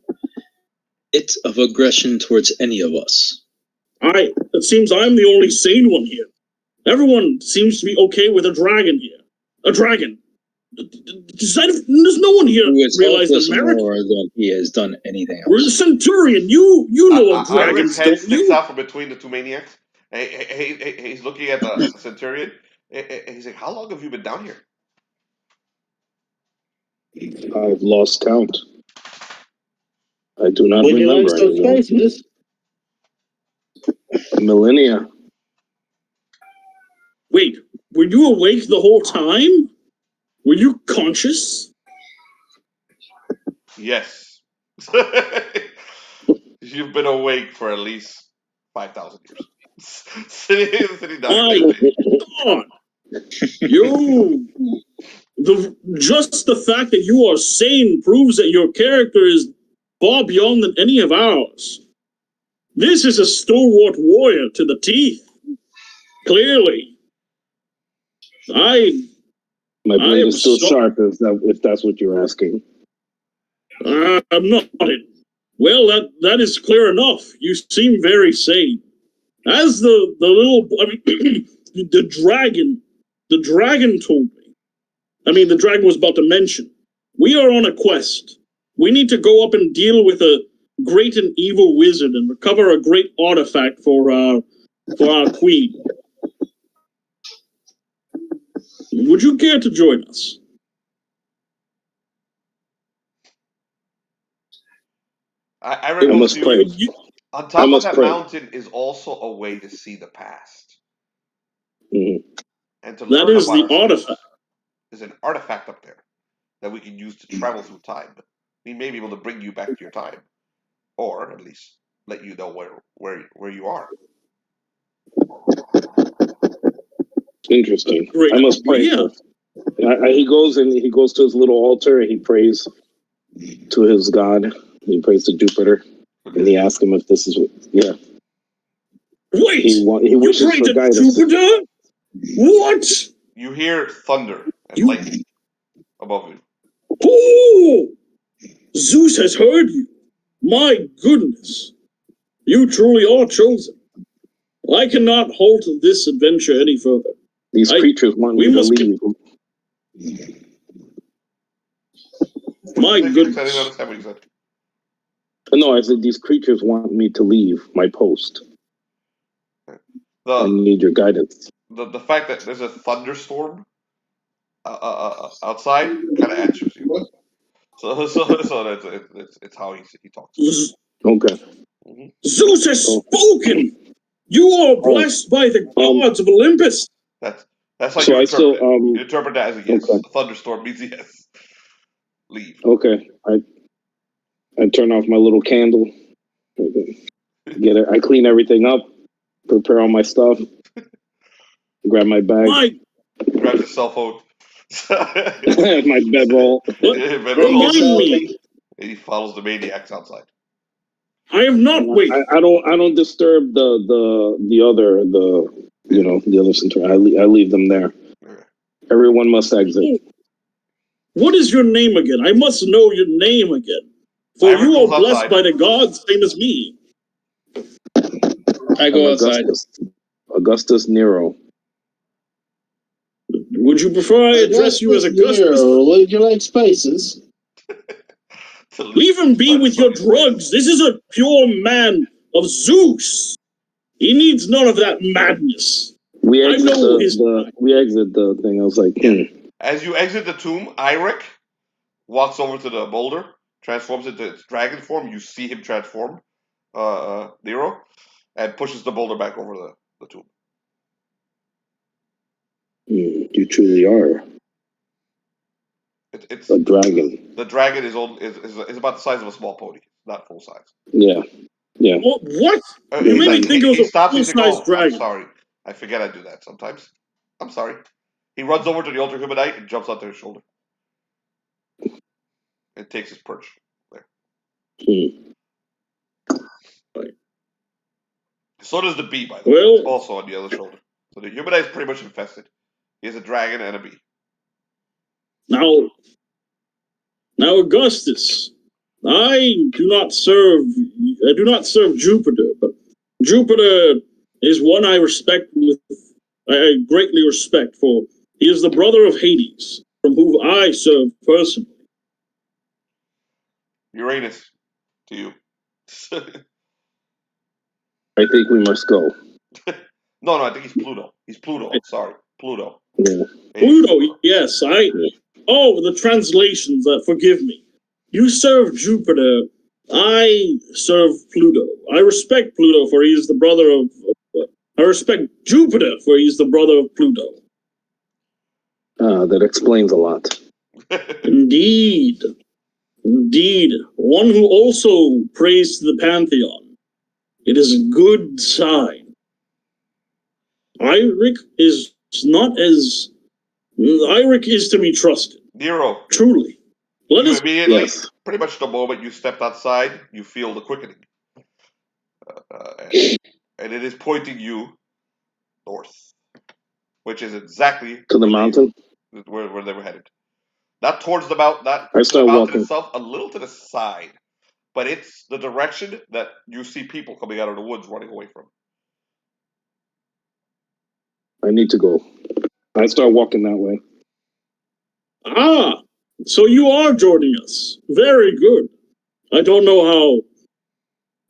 bit of aggression towards any of us. It seems I'm the only sane one here. Everyone seems to be okay with a dragon here. A dragon. There's no one here Who has realized helped us the merit. more than he has done anything else. We're the Centurion. You know what dragons head don't sticks you? out from between the 2 maniacs. He's looking at the Centurion. He's like, "How long have you been down here?" I've lost count. I do not Would you like remember some anymore. spices? Millennia. Wait, were you awake the whole time? Were you conscious? Yes. You've been awake for at least 5,000 years. sitting down My here. God. Just the fact that you are sane proves that your character is far beyond than any of ours. This is a stalwart warrior to the teeth. Clearly. My blade is still so- sharp, if that's what you're asking. I'm not it. Well, that is clear enough. You seem very sane. As the little, I mean, the dragon told me. I mean, the dragon was about to mention. We are on a quest. We need to go up and deal with a great and evil wizard and recover a great artifact for our queen. Would you care to join us? I must pray. On top of that mountain is also a way to see the past. Mm-hmm. And to That learn is about the artifact. There's an artifact up there that we can use to travel through time. We may be able to bring you back to your time, or at least let you know where you are. Interesting. Great I must pray. idea. He goes to his little altar and he prays to his god. He prays to Jupiter, and he asks him if this is what. Yeah. Wait, he wishes you pray for to guidance. Jupiter? What? You hear thunder and lightning above you. Oh! Zeus has heard you. My goodness. You truly are chosen. I cannot halt this adventure any further. These creatures want me to leave. My goodness. No, I said these creatures want me to leave my post. I need your guidance. The fact that there's a thunderstorm outside kind of answers you. So it's how he talks. Okay. Mm-hmm. Zeus has spoken. You are blessed by the gods of Olympus. That's how you interpret it. You interpret that as a yes. Okay. A thunderstorm means yes. Leave. Okay. I turn off my little candle. Get it. I clean everything up. Prepare all my stuff. Grab my bag. Grabs his cell phone. My bedroll. Remind me. He follows the maniacs outside. I have not. Wait. I don't disturb the other Centurion. I leave them there. Okay. Everyone must exit. What is your name again? I must know your name again. For Irek you are goes blessed outside. by the gods, same as me. I go outside. Augustus Nero. Would you prefer I address you as Augustus? Nero, would you like spices? Leave him be with your drugs. This is a pure man of Zeus. He needs none of that madness. We I exit know his. we exit the thing. I was like, As you exit the tomb, Irek walks over to the boulder, transforms into its dragon form. You see him transform, Nero, and pushes the boulder back over the tomb. you truly are It's a dragon. the dragon is about the size of a small pony, not full size. Yeah. What? You made me think it was he a stops and full-size goes, dragon. I'm sorry. I forget I do that sometimes. I'm sorry. He runs over to the Ultra-Humanite and jumps onto his shoulder. And takes his perch there. So does the bee, by the way. It's also on the other shoulder. So the Humanite is pretty much infested. He has a dragon and a bee. Now, Augustus, I do not serve Jupiter, but Jupiter is one I greatly respect, for he is the brother of Hades, from whom I serve personally. Uranus, to you. I think we must go. No, I think he's Pluto. He's Pluto. I'm sorry. Pluto. Yeah. Pluto, yes, Oh, the translations, forgive me. You serve Jupiter, I serve Pluto. I respect Pluto, for he is the brother of... I respect Jupiter, for he is the brother of Pluto. That explains a lot. Indeed. One who also prays to the Pantheon. It is a good sign. Irek is to be trusted. Nero. Truly. Immediately, pretty much the moment you stepped outside, you feel the quickening. And it is pointing you north, which is exactly to the mountain where they were headed. Not towards the mountain, not I to start the mountain walking. itself, a little to the side. But it's the direction that you see people coming out of the woods running away from. I need to go. I start walking that way. Ah, so you are joining us. Very good. I don't know how...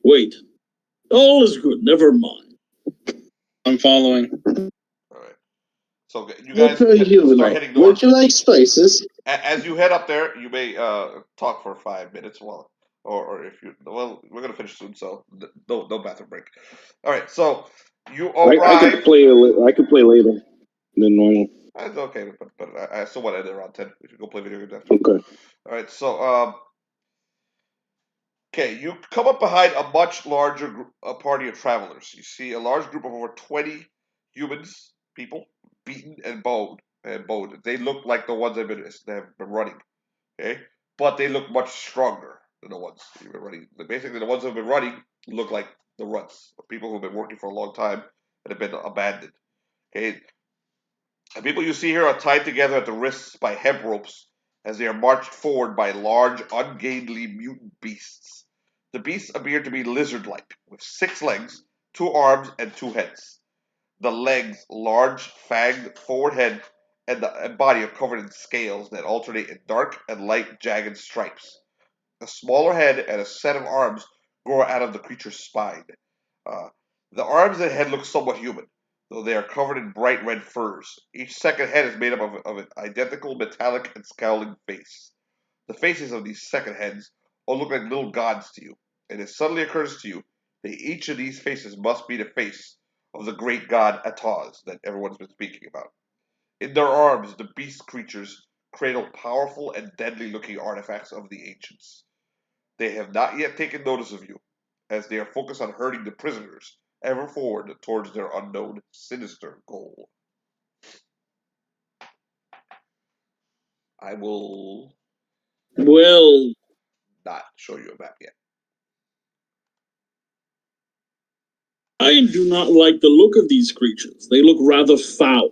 Wait. All is good. Never mind. I'm following. All right. So you guys start heading north. Would you like spices? As you head up there, you may talk for 5 minutes or if you we're gonna finish soon, so no bathroom break. All right, so you arrive. I could play later than normal. That's okay, but I still want to end it around 10. We should go play video games after. Okay. All right, so okay, you come up behind a much larger party of travelers. You see a large group of over 20 humans, people, beaten and bowed. They look like the ones they have been running. Okay, but they look much stronger than the ones you've been running. Basically, the ones who have been running look like the ruts, people who've been working for a long time and have been abandoned. Okay, the people you see here are tied together at the wrists by hemp ropes as they are marched forward by large, ungainly mutant beasts. The beasts appear to be lizard-like, with 6 legs, 2 arms, and 2 heads. The legs, large, fanged forward head, and the body are covered in scales that alternate in dark and light jagged stripes. A smaller head and a set of arms grow out of the creature's spine. The arms and head look somewhat human, though they are covered in bright red furs. Each second head is made up of an identical metallic and scowling face. The faces of these second heads all look like little gods to you, and it suddenly occurs to you that each of these faces must be the face of the great god Atoz that everyone's been speaking about. In their arms, the beast creatures cradle powerful and deadly-looking artifacts of the ancients. They have not yet taken notice of you, as they are focused on herding the prisoners ever forward towards their unknown, sinister goal. I will not show you a map yet. I do not like the look of these creatures. They look rather foul.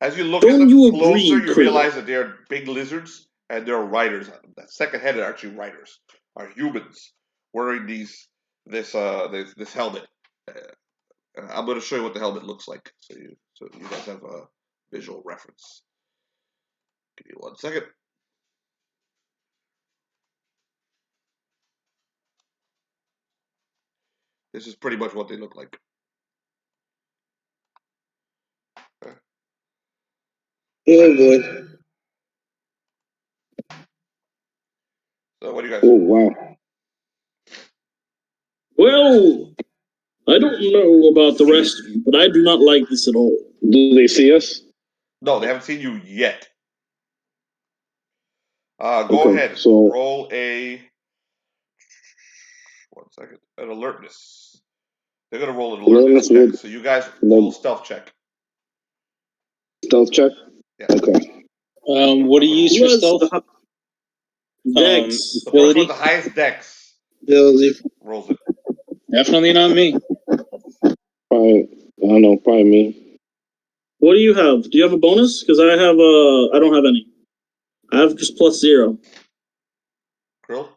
As you look at them closer, you realize that they are big lizards, and there are riders on them. That second head are actually riders, are humans wearing this helmet. I'm going to show you what the helmet looks like, so you guys have a visual reference. Give me 1 second. This is pretty much what they look like. Oh boy. So what do you guys Oh think? wow. Well, I don't know about the rest of you, but I do not like this at all. Do they see us? No, they haven't seen you yet. Go Okay, ahead. so- Roll a 1 second. An alertness. They're gonna roll an alertness check. So you guys roll stealth check. Stealth check? Yeah. Okay. What do you use for stealth? Dex. The person with the highest dex Ability. rolls it. Definitely not me. Probably, I don't know, probably me. What do you have? Do you have a bonus? Because I have I don't have any. I have just +0. Krill?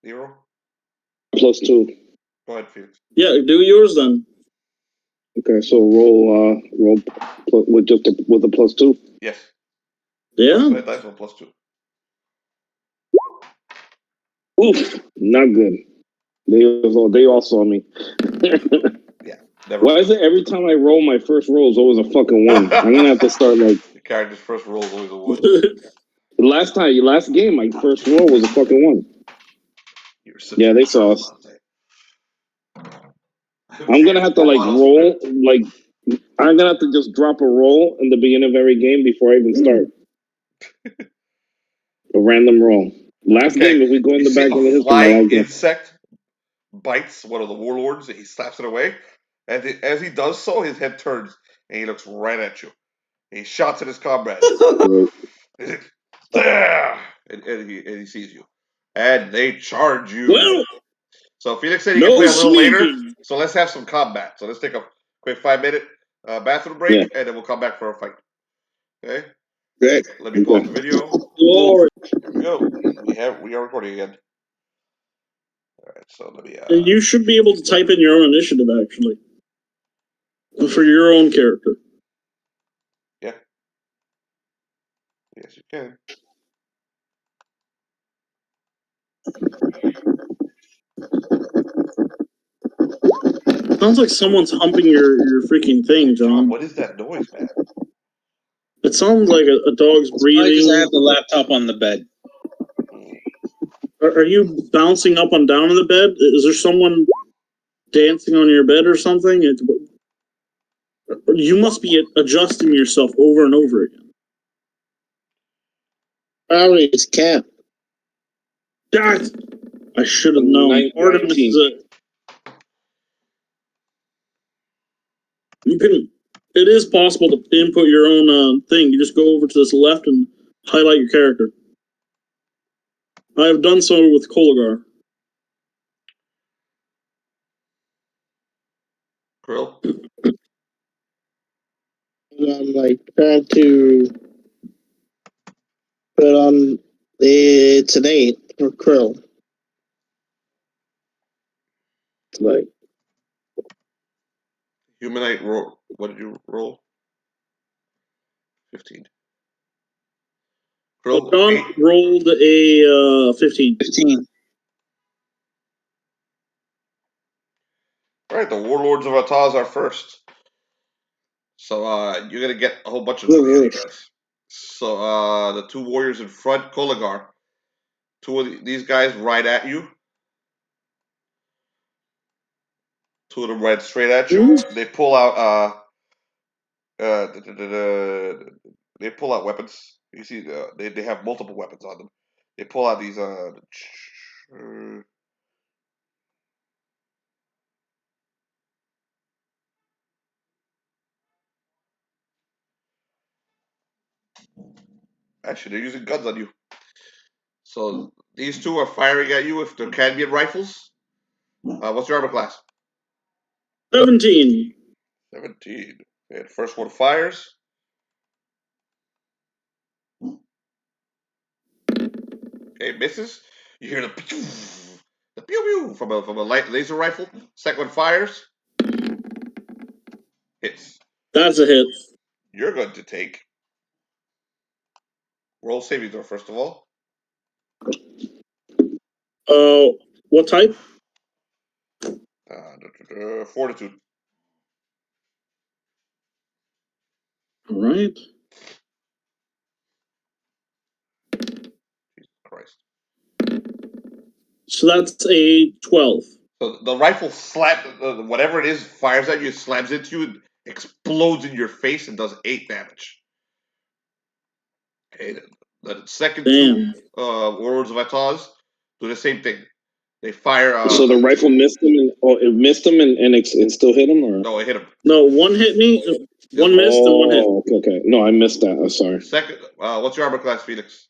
Nero? +2. Go ahead, Felix. Yeah, do yours then. Okay, so roll with just with a +2. Yes. Yeah. Dice on +2. Oof, not good. They all saw me. Yeah. Never. Why is it every time I roll, my first roll is always a fucking 1? I'm gonna have to start like The character's first roll is always a 1. last game, my first roll was a fucking 1. Yeah, they saw us. I'm gonna have to like roll, like I'm gonna have to just drop a roll in the beginning of every game before I even start. A random roll. Last game, if we go in the back in the history, my last game. Insect bites one of the warlords and he slaps it away. And as he does so, his head turns and he looks right at you. And he shouts at his comrades. He's like, there! And he sees you. And they charge you. Well, so Felix said he can no play a little later. sneaking. So let's have some combat. So let's take a quick 5-minute bathroom break, and then we'll come back for a fight. Okay? Great. Let me pause the video. Glory. Here we go. We are recording again. All right, so let me. You should be able to type in your own initiative, actually. For your own character. Yeah. Yes, you can. Sounds like someone's humping your freaking thing, John. What is that noise, man? It sounds like a dog's breathing. Because I have the laptop on the bed. Are you bouncing up and down in the bed? Is there someone dancing on your bed or something? You must be adjusting yourself over and over again. Probably it's Cap. God, I should have known. Artemis is it is possible to input your own thing. You just go over to this left and highlight your character. I have done so with Koligar. Krill? I'm like trying to put on it's an 8 for Krill. Like Humanite roll. What did you roll? 15. Krill? John 8. rolled a 15. 15. All right, the Warlords of Atoz are first. So you're gonna get a whole bunch of guys. So the two warriors in front, Koligar. Two of these guys ride at you. Two of them ride straight at you. They pull out they pull out weapons. You see, they have multiple weapons on them. They pull out these actually, they're using guns on you. So these two are firing at you with their Canadian rifles. What's your armor class? 17. 17. Okay, the first one fires. Okay, misses. You hear the pew pew from a light laser rifle. Second one fires. Hits. That's a hit. You're going to take. Roll saving throw first of all. What type? Fortitude. All right. Jesus Christ. So that's a 12. So the rifle whatever it is, fires at you, slams into you, explodes in your face, and does 8 damage. Okay, the second Damn. two Warlords of Atoz do the same thing. They fire. So the rifle missed him, it missed him, and it still hit him, or No, it hit him. No, one hit me, one missed, and one hit. Okay. No, I missed that. I'm sorry. Second, what's your armor class, Phoenix?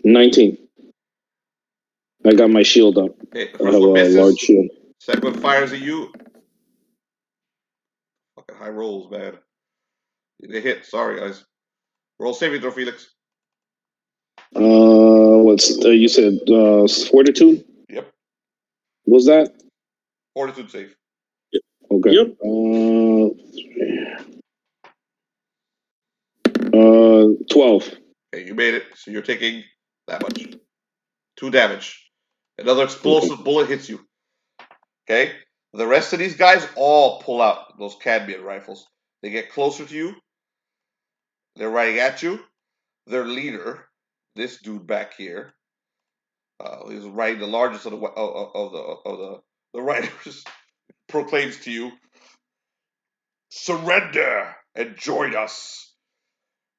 19. I got my shield up. Okay, I first have one a misses. large shield. Second one fires at you. Fucking high rolls, man. They hit. Sorry, guys. Roll saving throw, Felix. What's you said? Fortitude. Yep. What was that? Fortitude save. Okay. Yep. 12. Okay, you made it. So you're taking that much. 2 damage. Another explosive bullet hits you. Okay? The rest of these guys all pull out those cadmium rifles. They get closer to you. They're riding at you. Their leader, this dude back here, he's riding the largest of the riders, proclaims to you, "Surrender and join us.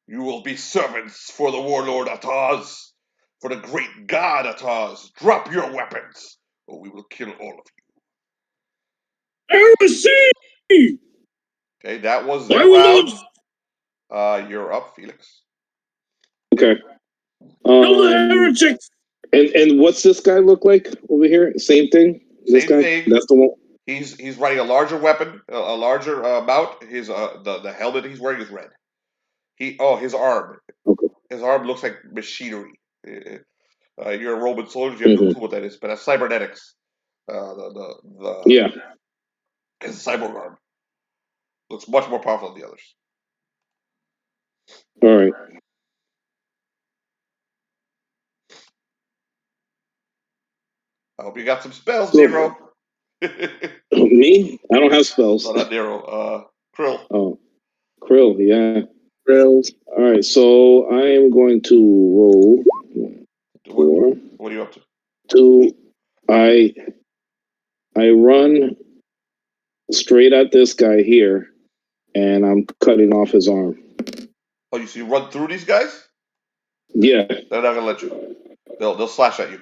You will be servants for the warlord Atoz, for the great god Atoz. Drop your weapons, or we will kill all of you." Heresy! Okay, that was I their will round. not You're up, Felix. Okay. kill the heretics! And what's this guy look like over here? Same thing. This Same guy. thing. That's the one. He's riding a larger weapon, a larger mount. His the helmet he's wearing is red. His arm. Okay. His arm looks like machinery. You're a Roman soldier. You have no clue what that is, but that's cybernetics. Yeah. His cyborg arm looks much more powerful than the others. All right. I hope you got some spells, So- Nero. Me? I don't have spells. No, not Nero. Krill. Oh, Krill. Yeah. Krill. All right. So I am going to roll 4, What are you up to? 2. I run straight at this guy here, and I'm cutting off his arm. Oh, you run through these guys? Yeah. They're not gonna let you. They'll slash at you.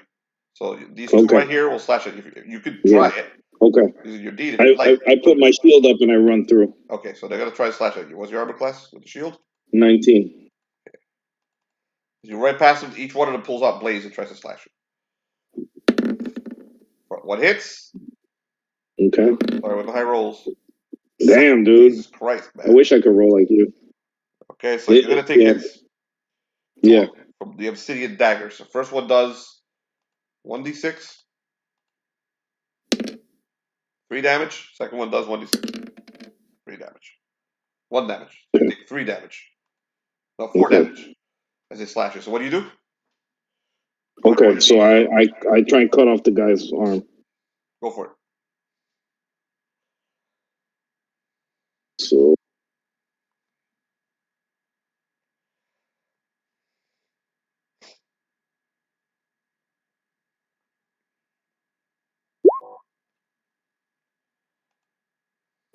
So these two right here will slash at you. You could try it. Okay. Using your deed if you'd I like. put my shield up and I run through. Okay, so they're gonna try to slash at you. What's your armor class with the shield? 19. You right past them. Each one of them pulls out blades and tries to slash you. One hits. Okay. Sorry, with the high rolls. Damn, dude. Jesus Christ, man. I wish I could roll like you. Okay, so you're gonna take hits. Yeah. From the obsidian daggers. The first one does 1d6. 3 damage. Second one does 1d6. 3 damage. 1 damage. So you take 3 damage. No, 4 damage. As it slashes. So what do you do? Okay, so I try and cut off the guy's arm. Go for it. So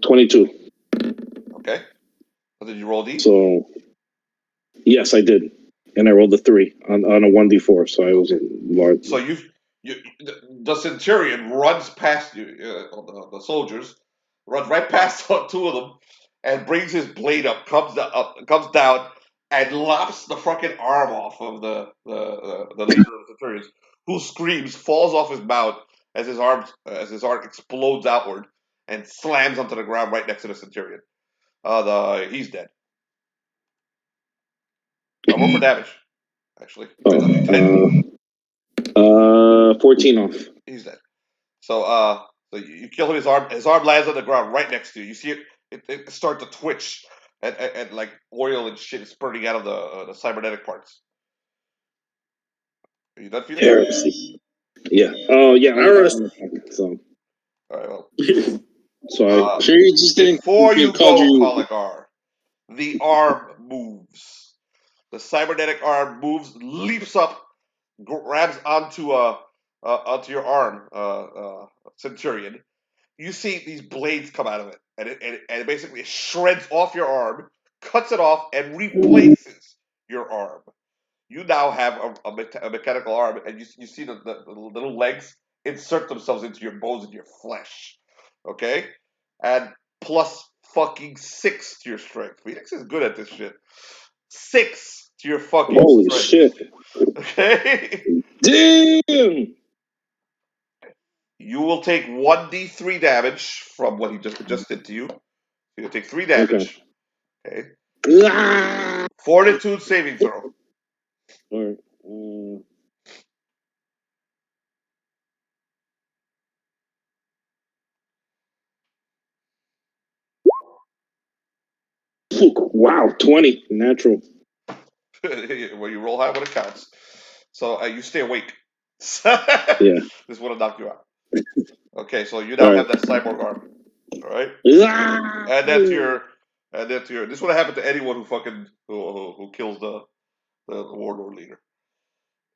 22. Okay. So did you roll D? So yes, I did, and I rolled a 3 on a 1d4. So I was large. So the centurion runs past you, the soldiers, runs right past 2 of them, and brings his blade up, comes down, and lops the fucking arm off of the leader of the centurions, who screams, falls off his mount as his arm explodes outward and slams onto the ground right next to the centurion. He's dead. Roll for damage. Actually, 14 off. He's dead. So so you kill him. His arm lands on the ground right next to you. You see it start to twitch, and like oil and shit is spurting out of the cybernetic parts. Are you done, Felix? Heresy. Yeah. Oh, yeah. So. All right. Well. So Sure, you just didn't. Before you called go, you. Koligar, the arm moves. The cybernetic arm moves, leaps up, grabs onto your arm, Centurion. You see these blades come out of it, and it basically shreds off your arm, cuts it off, and replaces your arm. You now have a mechanical arm, and you see the little legs insert themselves into your bones and your flesh. Okay? And plus fucking 6 to your strength. Phoenix is good at this shit. 6 to your fucking holy strength. shit. Okay? Damn! You will take 1d3 damage from what he just did to you. You'll take 3 damage. Okay? Fortitude saving throw. Alright. Wow, 20 natural. Well, you roll high when it counts. So you stay awake. Yeah. This would have knocked you out. Okay, so you now have that cyborg arm. All right, and that's your. This would have happened to anyone who fucking who kills the warlord leader.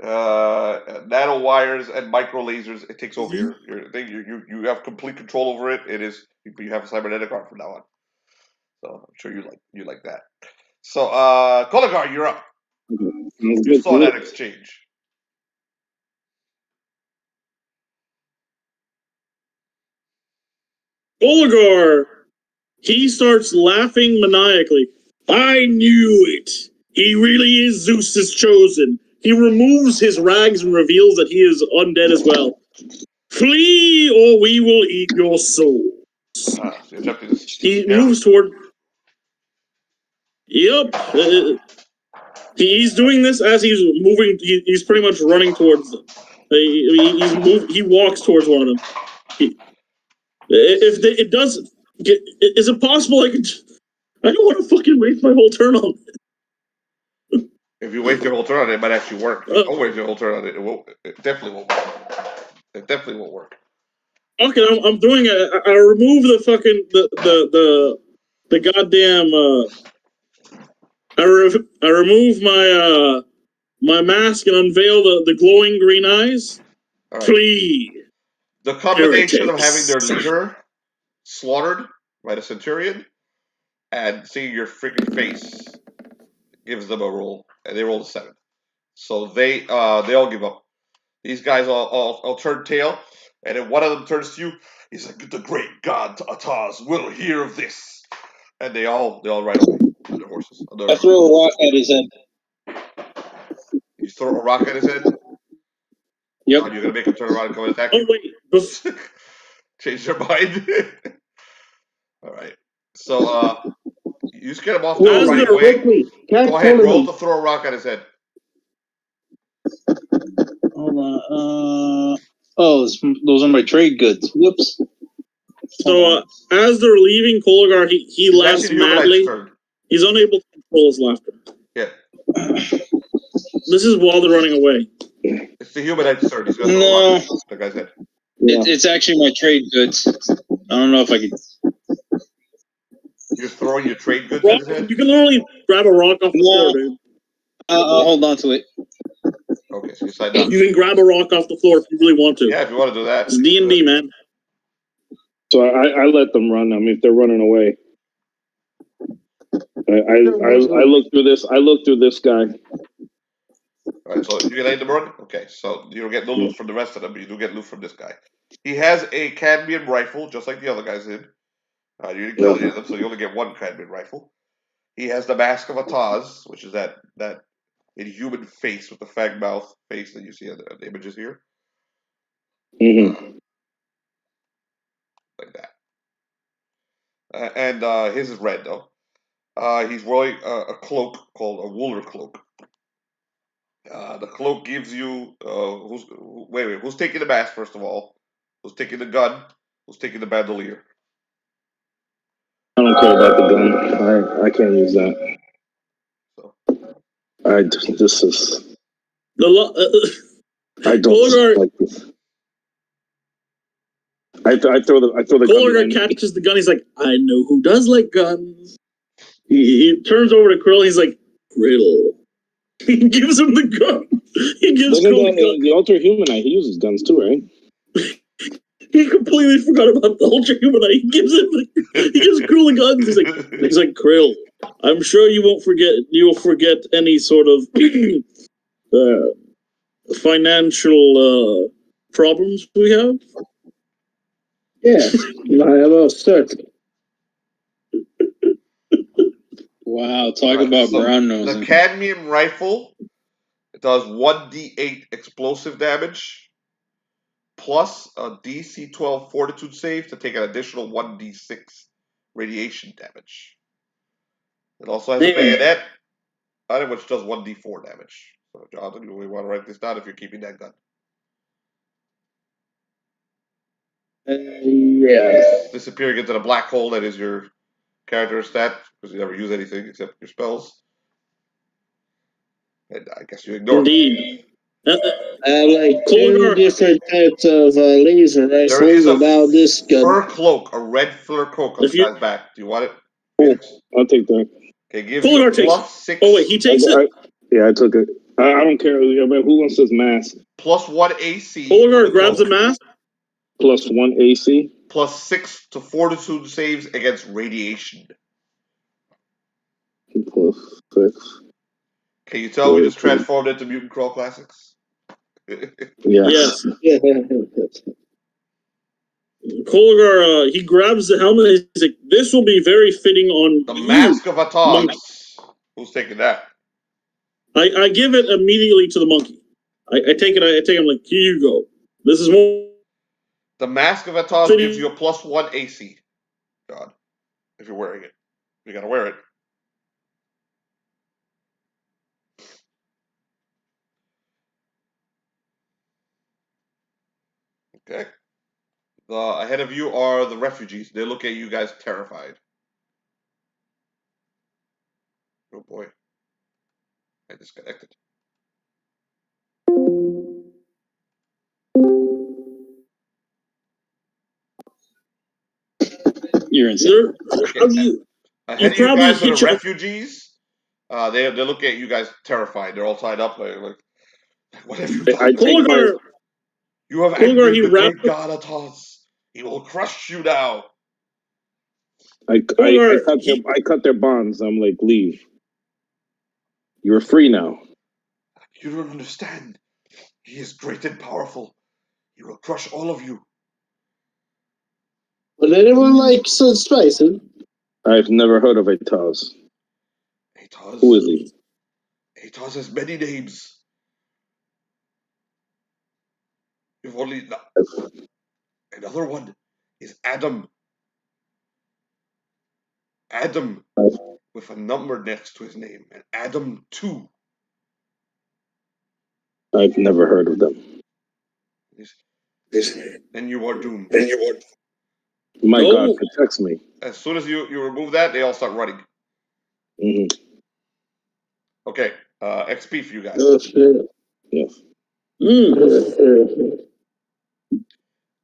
Nano wires and micro lasers. It takes over your thing. You have complete control over it. It is. You have a cybernetic arm from now on. So I'm sure you like that. So Koligar, you're up. You saw that exchange. Koligar, he starts laughing maniacally. I knew it. He really is Zeus's chosen. He removes his rags and reveals that he is undead as well. Flee, or we will eat your souls. So you're attempting to He scare moves toward. Yep. He's doing this as he's moving. He's pretty much running towards them. He walks towards one of them. It does. Is it possible I could? I don't want to fucking waste my whole turn on it. If you waste your whole turn on it, it might actually work. If you don't waste your whole turn on it, it definitely won't work. It definitely won't work. Okay, I'm doing it. I remove the fucking the goddamn. I remove my mask and unveil the glowing green eyes. All right. Flee. The combination of having Heretics. their leader slaughtered by the Centurion and seeing your freaking face gives them a roll, and they roll a 7. So they all give up. These guys all turn tail, and then one of them turns to you. He's like, "The great god Atoz will hear of this," and they all ride away on their horses. I throw a rock at his head. You throw a rock at his head. Yep. You're gonna make him turn around and come and attack Oh you. wait. Change their mind. All right. So you just get him off. They're running away. Go ahead. Roll to throw a rock at his head. Hold on. Those are my trade goods. Whoops. So as they're leaving Koligar, he laughs madly. He's unable to control his laughter. Yeah. This is while they're running away. It's the Humanite's turn. He's gonna throw a rock at the guy's head. It's actually my trade goods. I don't know if I can. You're throwing your trade goods at his head? You can literally grab a rock off the floor, dude. I'll hold on to it. Okay, so you decide not You can grab a rock off the floor if you really want to. Yeah, if you want to do that. It's D&D, man. So I let them run. I mean, if they're running away, I look through this. I look through this guy. All right, so you can let them run. Okay, so you don't get no loot from the rest of them, but you do get loot from this guy. He has a cadmium rifle, just like the other guys did. You didn't kill any of them, so you only get one cadmium rifle. He has the mask of Atoz, which is that inhuman face with the fang mouth face that you see in the images here. Mm-hmm. Like that. And his is red, though. He's wearing a cloak called a Wooler cloak. The cloak gives you who's taking the mask first of all? Who's taking the gun? Who's taking the bandolier? I don't care about the gun. I can't use that. So This is. The I don't like this. I throw the gun. Koligar catches the gun. He's like, I know who does like guns. He turns over to Krill. He's like, Krill. He gives him the gun. He gives Krill the gun. The Ultra-Humanite, he uses guns too, right? He completely forgot about the Ultra-Humanite. He gives Krill the guns. He's like, Krill, I'm sure you won't forget. You will forget any sort of financial problems we have. Yes, I am most certain. Wow, talk about brown nosing. The cadmium rifle, it does 1d8 explosive damage plus a DC 12 fortitude save to take an additional 1d6 radiation damage. It also has a bayonet, which does 1d4 damage. So, Jonathan, you want to write this down if you're keeping that gun. Yeah. Disappearing into the black hole that is your character stat, because you never use anything except your spells. And I guess you ignore Indeed. I have like two different types of laser There is rifles. a About this gun. fur cloak, a red fur cloak on the guy's back. Do you want it? Cool. I'll take that. Okay, gives you +6. Oh wait, he takes it. Yeah, I took it. I don't care. But who wants this mask? +1 AC. Koligar grabs the mask. +1 AC. +6 to fortitude saves against radiation. +6. Can you tell we just transformed into Mutant Crawl Classics? Yes. Koligar, he grabs the helmet. He's like, "This will be very fitting on the Mask of Atoz. Monkey. Who's taking that? I give it immediately to the monkey. I take it. I take him like, here you go. This is more. The Mask of Atoz gives you a +1 AC. God, if you're wearing it, you gotta wear it. Okay. Ahead of you are the refugees. They look at you guys terrified. Oh boy. I disconnected. You're insane. Ahead of you guys are the refugees. They look at you guys terrified. They're all tied up. Like what have you done? Koligar, you have angered the great god Atoz. He will crush you now. I cut their bonds. I'm like, leave. You're free now. You don't understand. He is great and powerful. He will crush all of you. Would anyone like some spice? I've never heard of Atoz. Atoz? Who is he? Atoz has many names. You've only... Another one is Adam. Adam with a number next to his name. And Adam 2. I've never heard of them. Then you are doomed. My God protects me. As soon as you remove that, they all start running. Mm-hmm. Okay. XP for you guys. Yes.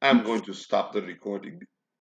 I'm going to stop the recording.